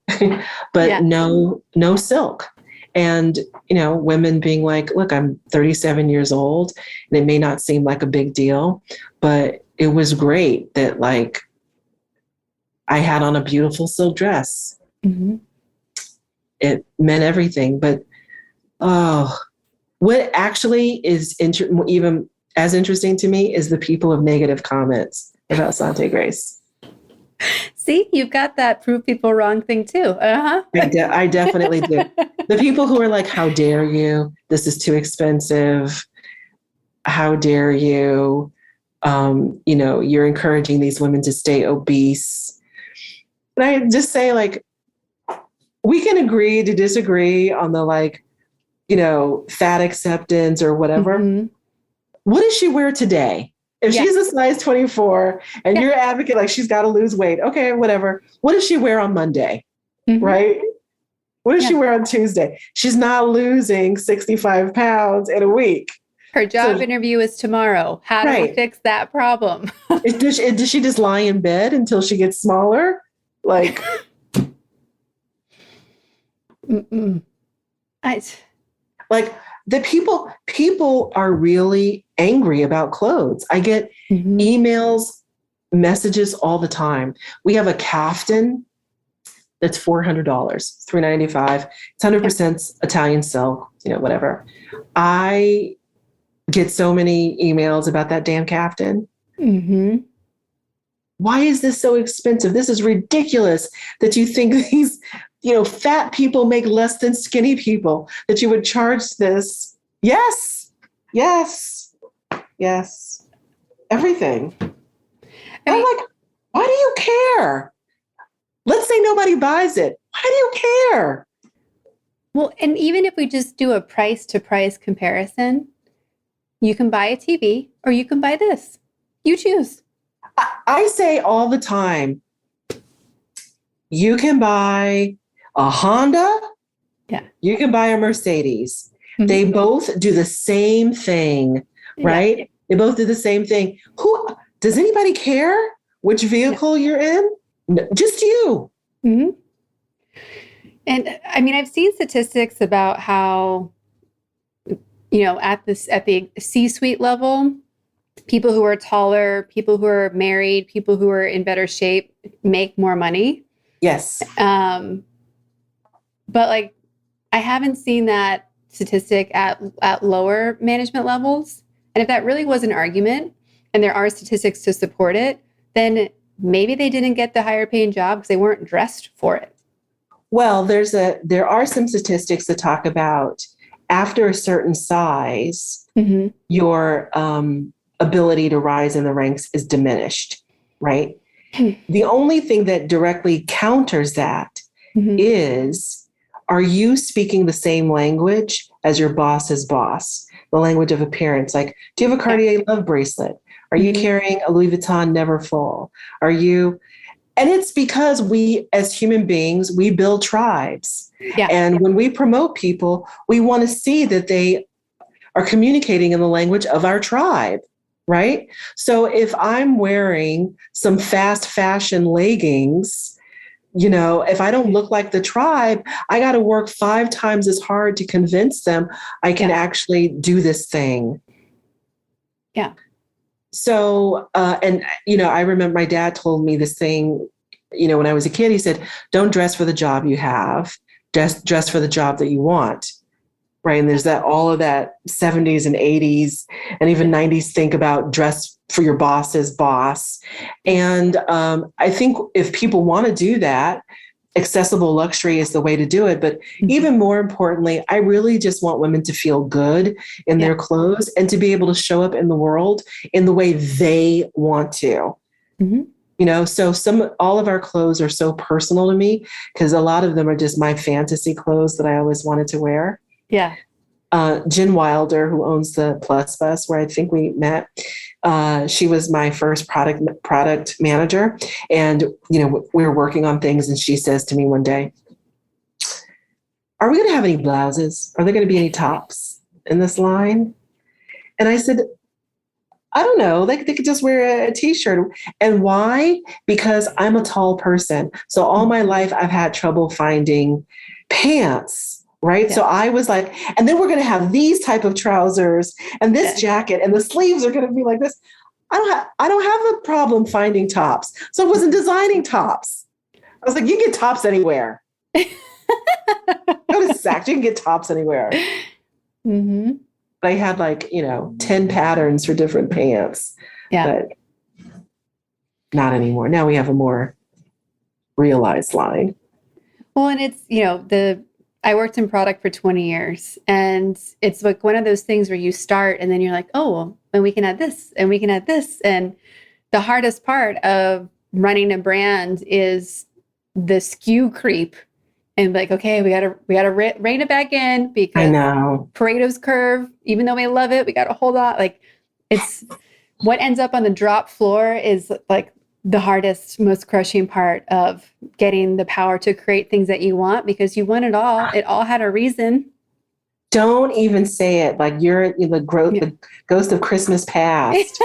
but no silk. And, women being like, look, I'm 37 years old and it may not seem like a big deal, but it was great that like I had on a beautiful silk dress. It meant everything. But, what actually is even as interesting to me is the people of negative comments about Sante Grace. See, you've got that prove people wrong thing too. I definitely do. The people who are like, how dare you? This is too expensive. How dare you? You're encouraging these women to stay obese. And I just say like, we can agree to disagree on the fat acceptance or whatever. What does she wear today? If she's a size 24 and you're advocate, like she's got to lose weight. Okay, whatever. What does she wear on Monday? Right? What does she wear on Tuesday? She's not losing 65 pounds in a week. Her job interview is tomorrow. How do we fix that problem? Does she just lie in bed until she gets smaller? Like, the people are really angry about clothes. I get emails, messages all the time. We have a caftan that's $400, $395. It's 100% Italian silk, whatever. I get so many emails about that damn caftan. Why is this so expensive? This is ridiculous that you think these, fat people make less than skinny people, that you would charge this. Yes. Everything. I'm like, why do you care? Let's say nobody buys it. Why do you care? Well, and even if we just do a price to price comparison, you can buy a TV or you can buy this. You choose. I say all the time, you can buy a Honda. You can buy a Mercedes. They both do the same thing, right? They both do the same thing. Does anybody care which vehicle you're in? No, just you. And I mean, I've seen statistics about how, at the C-suite level, people who are taller, people who are married, people who are in better shape make more money. Yes. But I haven't seen that statistic at lower management levels. And if that really was an argument and there are statistics to support it, then maybe they didn't get the higher paying job because they weren't dressed for it. Well, there are some statistics that talk about after a certain size, your ability to rise in the ranks is diminished, right? The only thing that directly counters that is, are you speaking the same language as your boss's boss? The language of appearance. Like, do you have a Cartier love bracelet? Are you carrying a Louis Vuitton Never Full? Are you? And it's because we, as human beings, we build tribes. And when we promote people, we want to see that they are communicating in the language of our tribe, right? So if I'm wearing some fast fashion leggings, if I don't look like the tribe, I got to work 5 times as hard to convince them I can actually do this thing. So, I remember my dad told me this thing, when I was a kid. He said, don't dress for the job you have, just dress for the job that you want. right? And there's that all of that 70s and 80s and even 90s think about dress for your boss's boss. And I think if people want to do that, accessible luxury is the way to do it. But even more importantly, I really just want women to feel good in their clothes and to be able to show up in the world in the way they want to. You know, so all of our clothes are so personal to me because a lot of them are just my fantasy clothes that I always wanted to wear. Yeah. Jen Wilder, who owns the Plus Bus, where I think we met, she was my first product manager. And, you know, we were working on things. And she says to me one day, are we going to have any blouses? Are there going to be any tops in this line? And I said, I don't know. They could just wear a t-shirt. And why? Because I'm a tall person. So all my life, I've had trouble finding pants. Right. Yeah. So I was like, and then we're going to have these type of trousers and this jacket and the sleeves are going to be like this. I don't have a problem finding tops. So I wasn't designing tops. I was like, you can get tops anywhere. Go to Saks, you can get tops anywhere. But I had like, 10 patterns for different pants. Yeah. But not anymore. Now we have a more realized line. Well, and it's, I worked in product for 20 years and it's like one of those things where you start and then you're like, oh, and we can add this and we can add this. And the hardest part of running a brand is the SKU creep and like, okay, we gotta rein it back in because I know Pareto's curve, even though we love it, we got to hold on. Like it's what ends up on the drop floor is like the hardest, most crushing part of getting the power to create things that you want because you want it all. It all had a reason. Don't even say it like you're the ghost of Christmas past.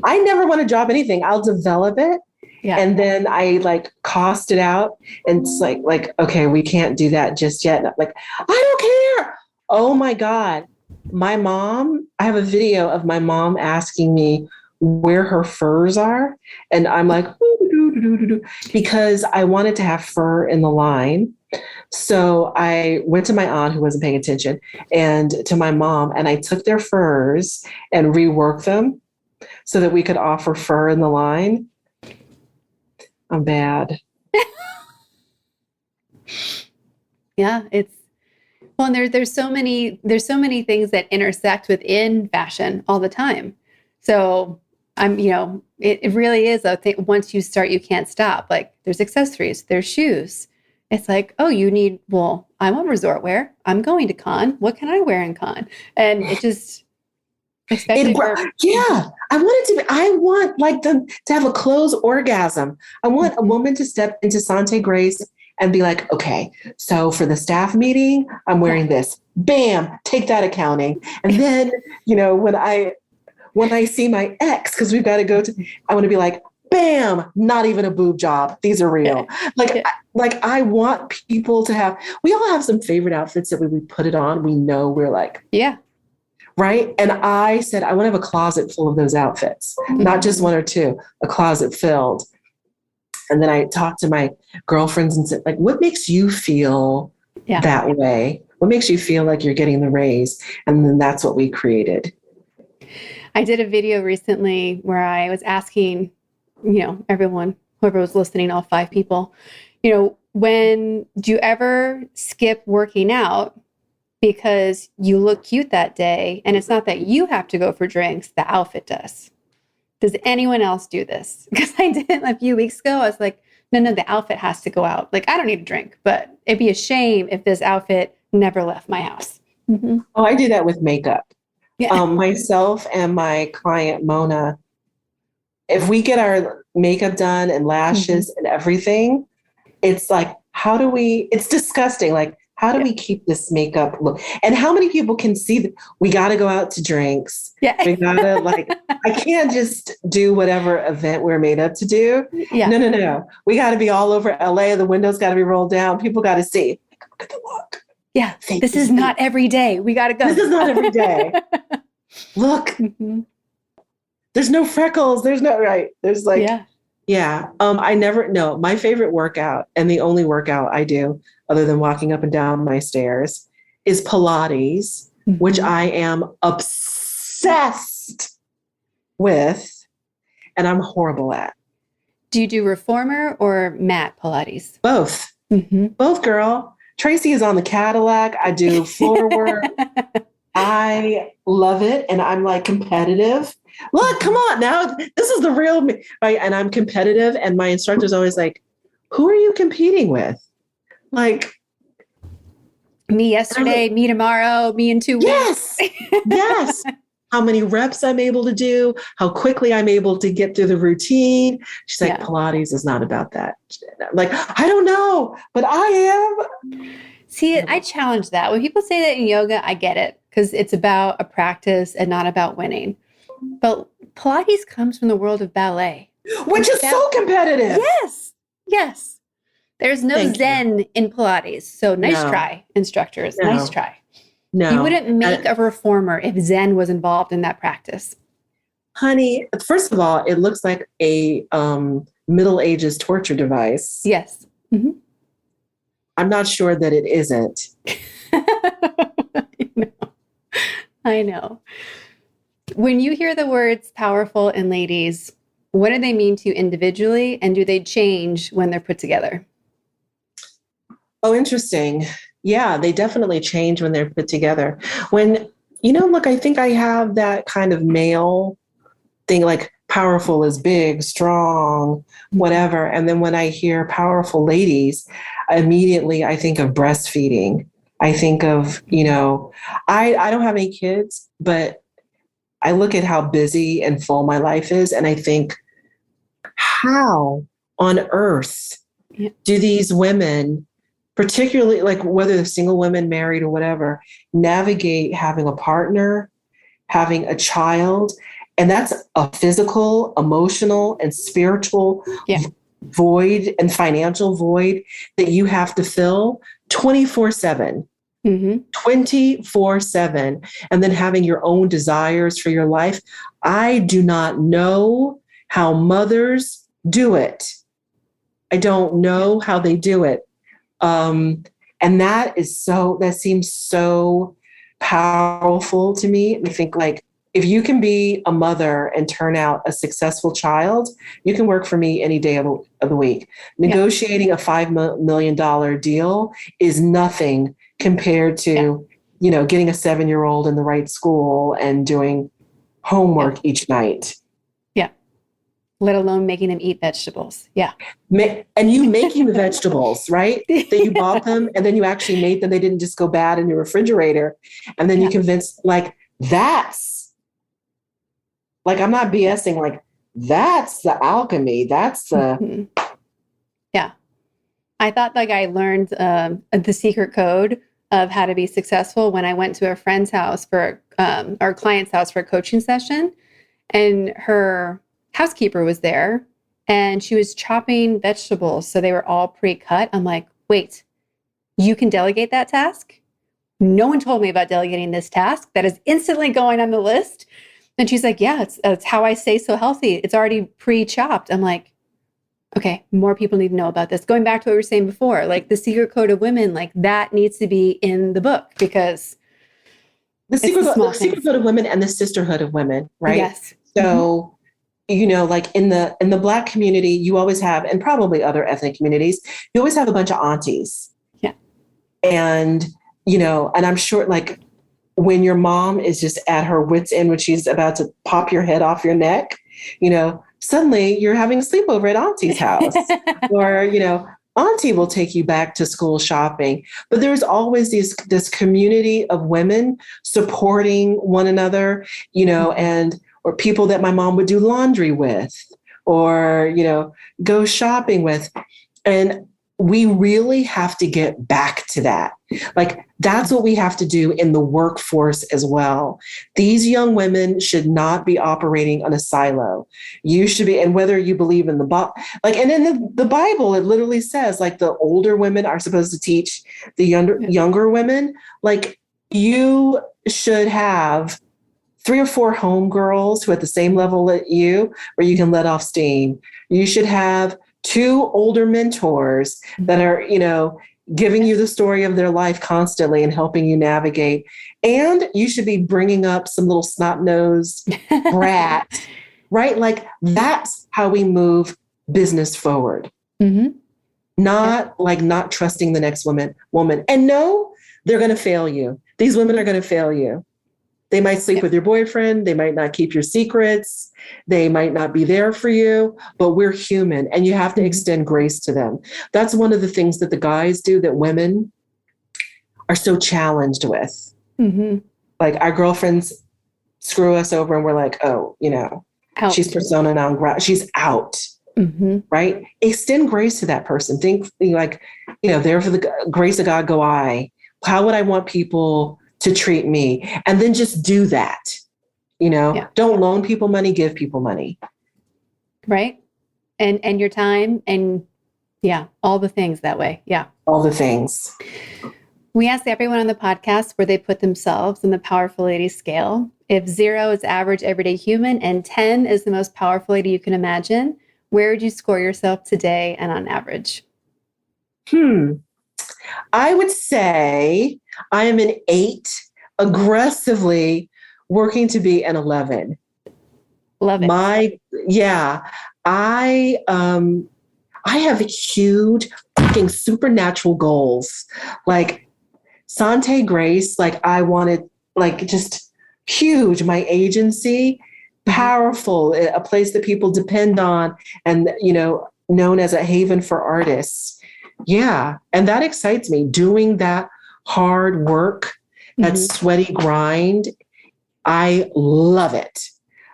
I never want to drop anything. I'll develop it. Yeah. And then I like cost it out. And it's like, okay, we can't do that just yet. And I'm like, I don't care. Oh my God. My mom, I have a video of my mom asking me where her furs are. And I'm like, because I wanted to have fur in the line. So I went to my aunt who wasn't paying attention and to my mom, and I took their furs and reworked them so that we could offer fur in the line. I'm bad. Yeah, well, and there's so many things that intersect within fashion all the time. So it really is a thing. Once you start, you can't stop. Like there's accessories, there's shoes. It's like, oh, I want resort wear. I'm going to con. What can I wear in con? And it just, I want like them to have a clothes orgasm. I want a woman to step into Sante Grace and be like, okay, so for the staff meeting, I'm wearing this. Bam, take that accounting. And then, when I see my ex, because we've got to go to, I want to be like, bam, not even a boob job. These are real. I want people to have, we all have some favorite outfits that when we put it on, we know we're like, yeah. Right. And I said, I want to have a closet full of those outfits, not just one or two, a closet filled. And then I talked to my girlfriends and said, like, what makes you feel that way? What makes you feel like you're getting the raise? And then that's what we created. I did a video recently where I was asking, everyone, whoever was listening, all 5 people, when do you ever skip working out because you look cute that day? And it's not that you have to go for drinks, the outfit does. Does anyone else do this? Because I did it a few weeks ago. I was like, no, the outfit has to go out. Like, I don't need a drink, but it'd be a shame if this outfit never left my house. Mm-hmm. Oh, I do that with makeup. Yeah. Myself and my client, Mona, if we get our makeup done and lashes and everything, it's like, it's disgusting. Like, how do we keep this makeup look? And how many people can see that we got to go out to drinks? Yeah. We got to I can't just do whatever event we're made up to do. Yeah. No. We got to be all over LA. The windows got to be rolled down. People got to see. Look at the look. Yeah. This is not every day. We got to go. This is not every day. Look. Mm-hmm. There's no freckles. There's no, right. There's like, yeah. I never know. My favorite workout and the only workout I do, other than walking up and down my stairs, is Pilates, which I am obsessed with, and I'm horrible at. Do you do reformer or mat Pilates? Both. Both, girl. Tracy is on the Cadillac. I do floor work. I love it. And I'm like competitive. Look, come on now. This is the real me. Right? And I'm competitive. And my instructor's always like, who are you competing with? Like, me yesterday, me tomorrow, me in 2 weeks. Yes. Yes. How many reps I'm able to do, how quickly I'm able to get through the routine. She's like, Pilates is not about that. I'm like, I don't know, but I am. See, I challenge that. When people say that in yoga, I get it because it's about a practice and not about winning. But Pilates comes from the world of ballet. Which is so competitive. Yes. Yes. There's no Zen in Pilates. So nice try, instructors. No. Nice try. No. You wouldn't make a reformer if Zen was involved in that practice. Honey, first of all, it looks like a Middle Ages torture device. Yes. Mm-hmm. I'm not sure that it isn't. I know. When you hear the words powerful and ladies, what do they mean to you individually, and do they change when they're put together? Oh, interesting. Yeah, they definitely change when they're put together. When, look, I think I have that kind of male thing, like powerful is big, strong, whatever. And then when I hear powerful ladies, immediately I think of breastfeeding. I think of, I don't have any kids, but I look at how busy and full my life is. And I think, how on earth do these women, particularly like whether they're single women, married or whatever, navigate having a partner, having a child? And that's a physical, emotional, and spiritual void and financial void that you have to fill 24/7. 24/7. And then having your own desires for your life. I do not know how mothers do it. I don't know how they do it. And that seems so powerful to me. I think like, if you can be a mother and turn out a successful child, you can work for me any day of the week. Negotiating a $5 million deal is nothing compared to, getting a 7-year-old in the right school and doing homework each night. Let alone making them eat vegetables. Yeah. And you making the vegetables, right? That you bought them and then you actually made them. They didn't just go bad in your refrigerator. And then you convinced, like, that's like, I'm not BSing, like, that's the alchemy. That's the. Yeah. I thought like I learned the secret code of how to be successful when I went to a friend's house for our client's house for a coaching session, and her housekeeper was there and she was chopping vegetables. So they were all pre-cut. I'm like, wait, you can delegate that task? No one told me about delegating this task. That is instantly going on the list. And she's like, yeah, it's how I stay so healthy. It's already pre-chopped. I'm like, okay, more people need to know about this. Going back to what we were saying before, like the secret code of women, like that needs to be in the book, because the secret code of women and the sisterhood of women, right? Yes. So, like in the Black community, you always have, and probably other ethnic communities, you always have a bunch of aunties. Yeah. And, and I'm sure like when your mom is just at her wit's end, when she's about to pop your head off your neck, suddenly you're having a sleepover at auntie's house or, auntie will take you back to school shopping. But there's always this community of women supporting one another, or people that my mom would do laundry with or, go shopping with. And we really have to get back to that. Like, that's what we have to do in the workforce as well. These young women should not be operating on a silo. You should be, and whether you believe in and in the Bible, it literally says like the older women are supposed to teach the younger women. Like, you should have 3 or 4 homegirls who are at the same level at you, where you can let off steam. You should have 2 older mentors that are, giving you the story of their life constantly and helping you navigate. And you should be bringing up some little snot-nosed brat, right? Like that's how we move business forward. Mm-hmm. Not trusting the next woman. And no, they're going to fail you. These women are going to fail you. They might sleep with your boyfriend. They might not keep your secrets. They might not be there for you, but we're human and you have to extend grace to them. That's one of the things that the guys do that women are so challenged with. Mm-hmm. Like our girlfriends screw us over and we're like, oh, out. She's persona non grata. She's out. Mm-hmm. Right? Extend grace to that person. Think like, there for the grace of God go I. How would I want people to treat me? And then just do that. Don't loan people money, give people money. Right. And your time and all the things that way. Yeah. All the things. We asked everyone on the podcast where they put themselves in the powerful lady scale. If 0 is average everyday human and 10 is the most powerful lady you can imagine, where would you score yourself today and on average? I would say I am an 8, aggressively working to be an 11. Love it. I have huge fucking supernatural goals. Like Sante Grace, like I wanted, like just huge, my agency, powerful, a place that people depend on and, known as a haven for artists. Yeah. And that excites me. Doing that hard work, that sweaty grind. I love it.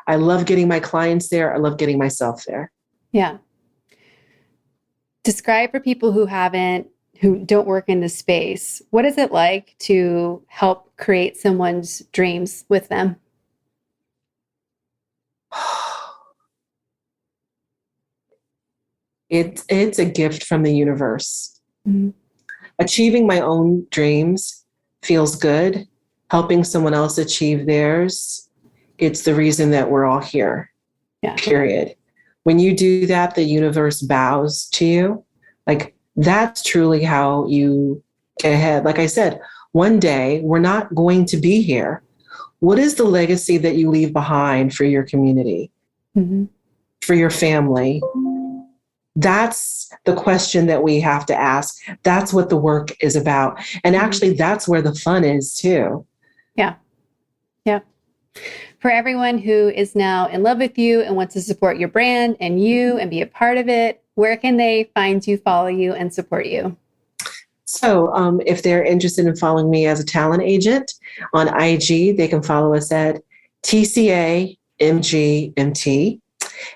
I love getting my clients there. I love getting myself there. Yeah. Describe for people who don't work in this space, what is it like to help create someone's dreams with them? It's a gift from the universe. Mm-hmm. Achieving my own dreams feels good. Helping someone else achieve theirs, it's the reason that we're all here. Yeah. Period. When you do that, the universe bows to you. Like that's truly how you get ahead. Like I said, one day we're not going to be here. What is the legacy that you leave behind for your community, for your family? That's the question that we have to ask. That's what the work is about. And actually, that's where the fun is too. Yeah. Yeah. For everyone who is now in love with you and wants to support your brand and you and be a part of it, where can they find you, follow you, and support you? So if they're interested in following me as a talent agent on IG, they can follow us at TCAMGMT.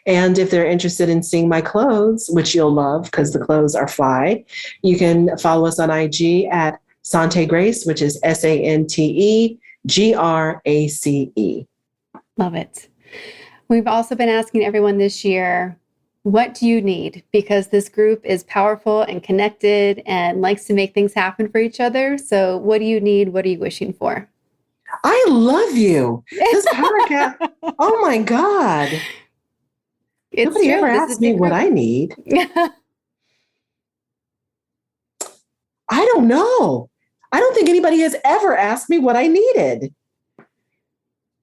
And if they're interested in seeing my clothes, which you'll love because the clothes are fly, you can follow us on IG at Sante Grace, which is SanteGrace. Love it. We've also been asking everyone this year, what do you need? Because this group is powerful and connected and likes to make things happen for each other. So what do you need? What are you wishing for? I love you. This podcast. Oh my God. Nobody ever asked me what I need. I don't know. I don't think anybody has ever asked me what I needed.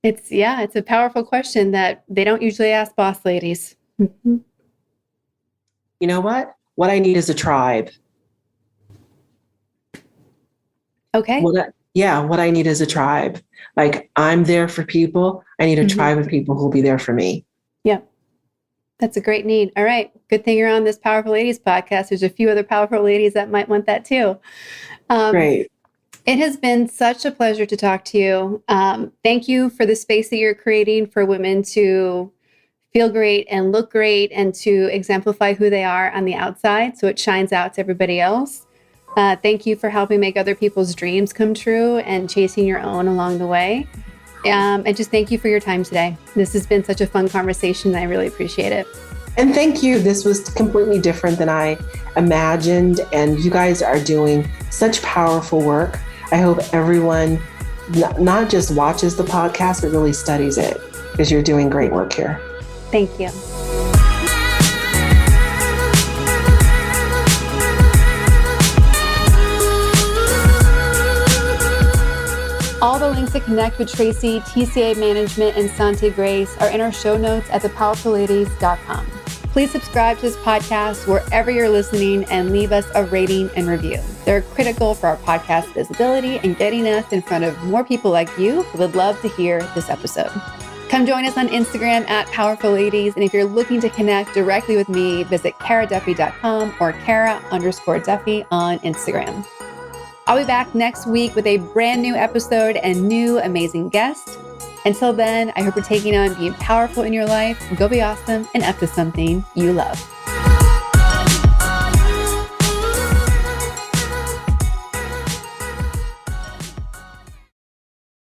It's a powerful question that they don't usually ask boss ladies. Mm-hmm. You know what? What I need is a tribe. Okay. What I need is a tribe. Like I'm there for people. I need a tribe of people who will be there for me. Yeah. That's a great need. All right. Good thing you're on this Powerful Ladies podcast. There's a few other powerful ladies that might want that too. Great. It has been such a pleasure to talk to you. Thank you for the space that you're creating for women to feel great and look great and to exemplify who they are on the outside so it shines out to everybody else. Thank you for helping make other people's dreams come true and chasing your own along the way. And just thank you for your time today. This has been such a fun conversation. I really appreciate it. And thank you. This was completely different than I imagined. And you guys are doing such powerful work. I hope everyone not just watches the podcast, but really studies it because you're doing great work here. Thank you. All the links to connect with Tracy, TCA Management, and Sante Grace are in our show notes at thepowerfulladies.com. Please subscribe to this podcast wherever you're listening and leave us a rating and review. They're critical for our podcast visibility and getting us in front of more people like you who would love to hear this episode. Come join us on Instagram at Powerful Ladies. And if you're looking to connect directly with me, visit karaduffy.com or Kara_Duffy on Instagram. I'll be back next week with a brand new episode and new amazing guest. Until then, I hope you're taking on being powerful in your life. Go be awesome and up to something you love.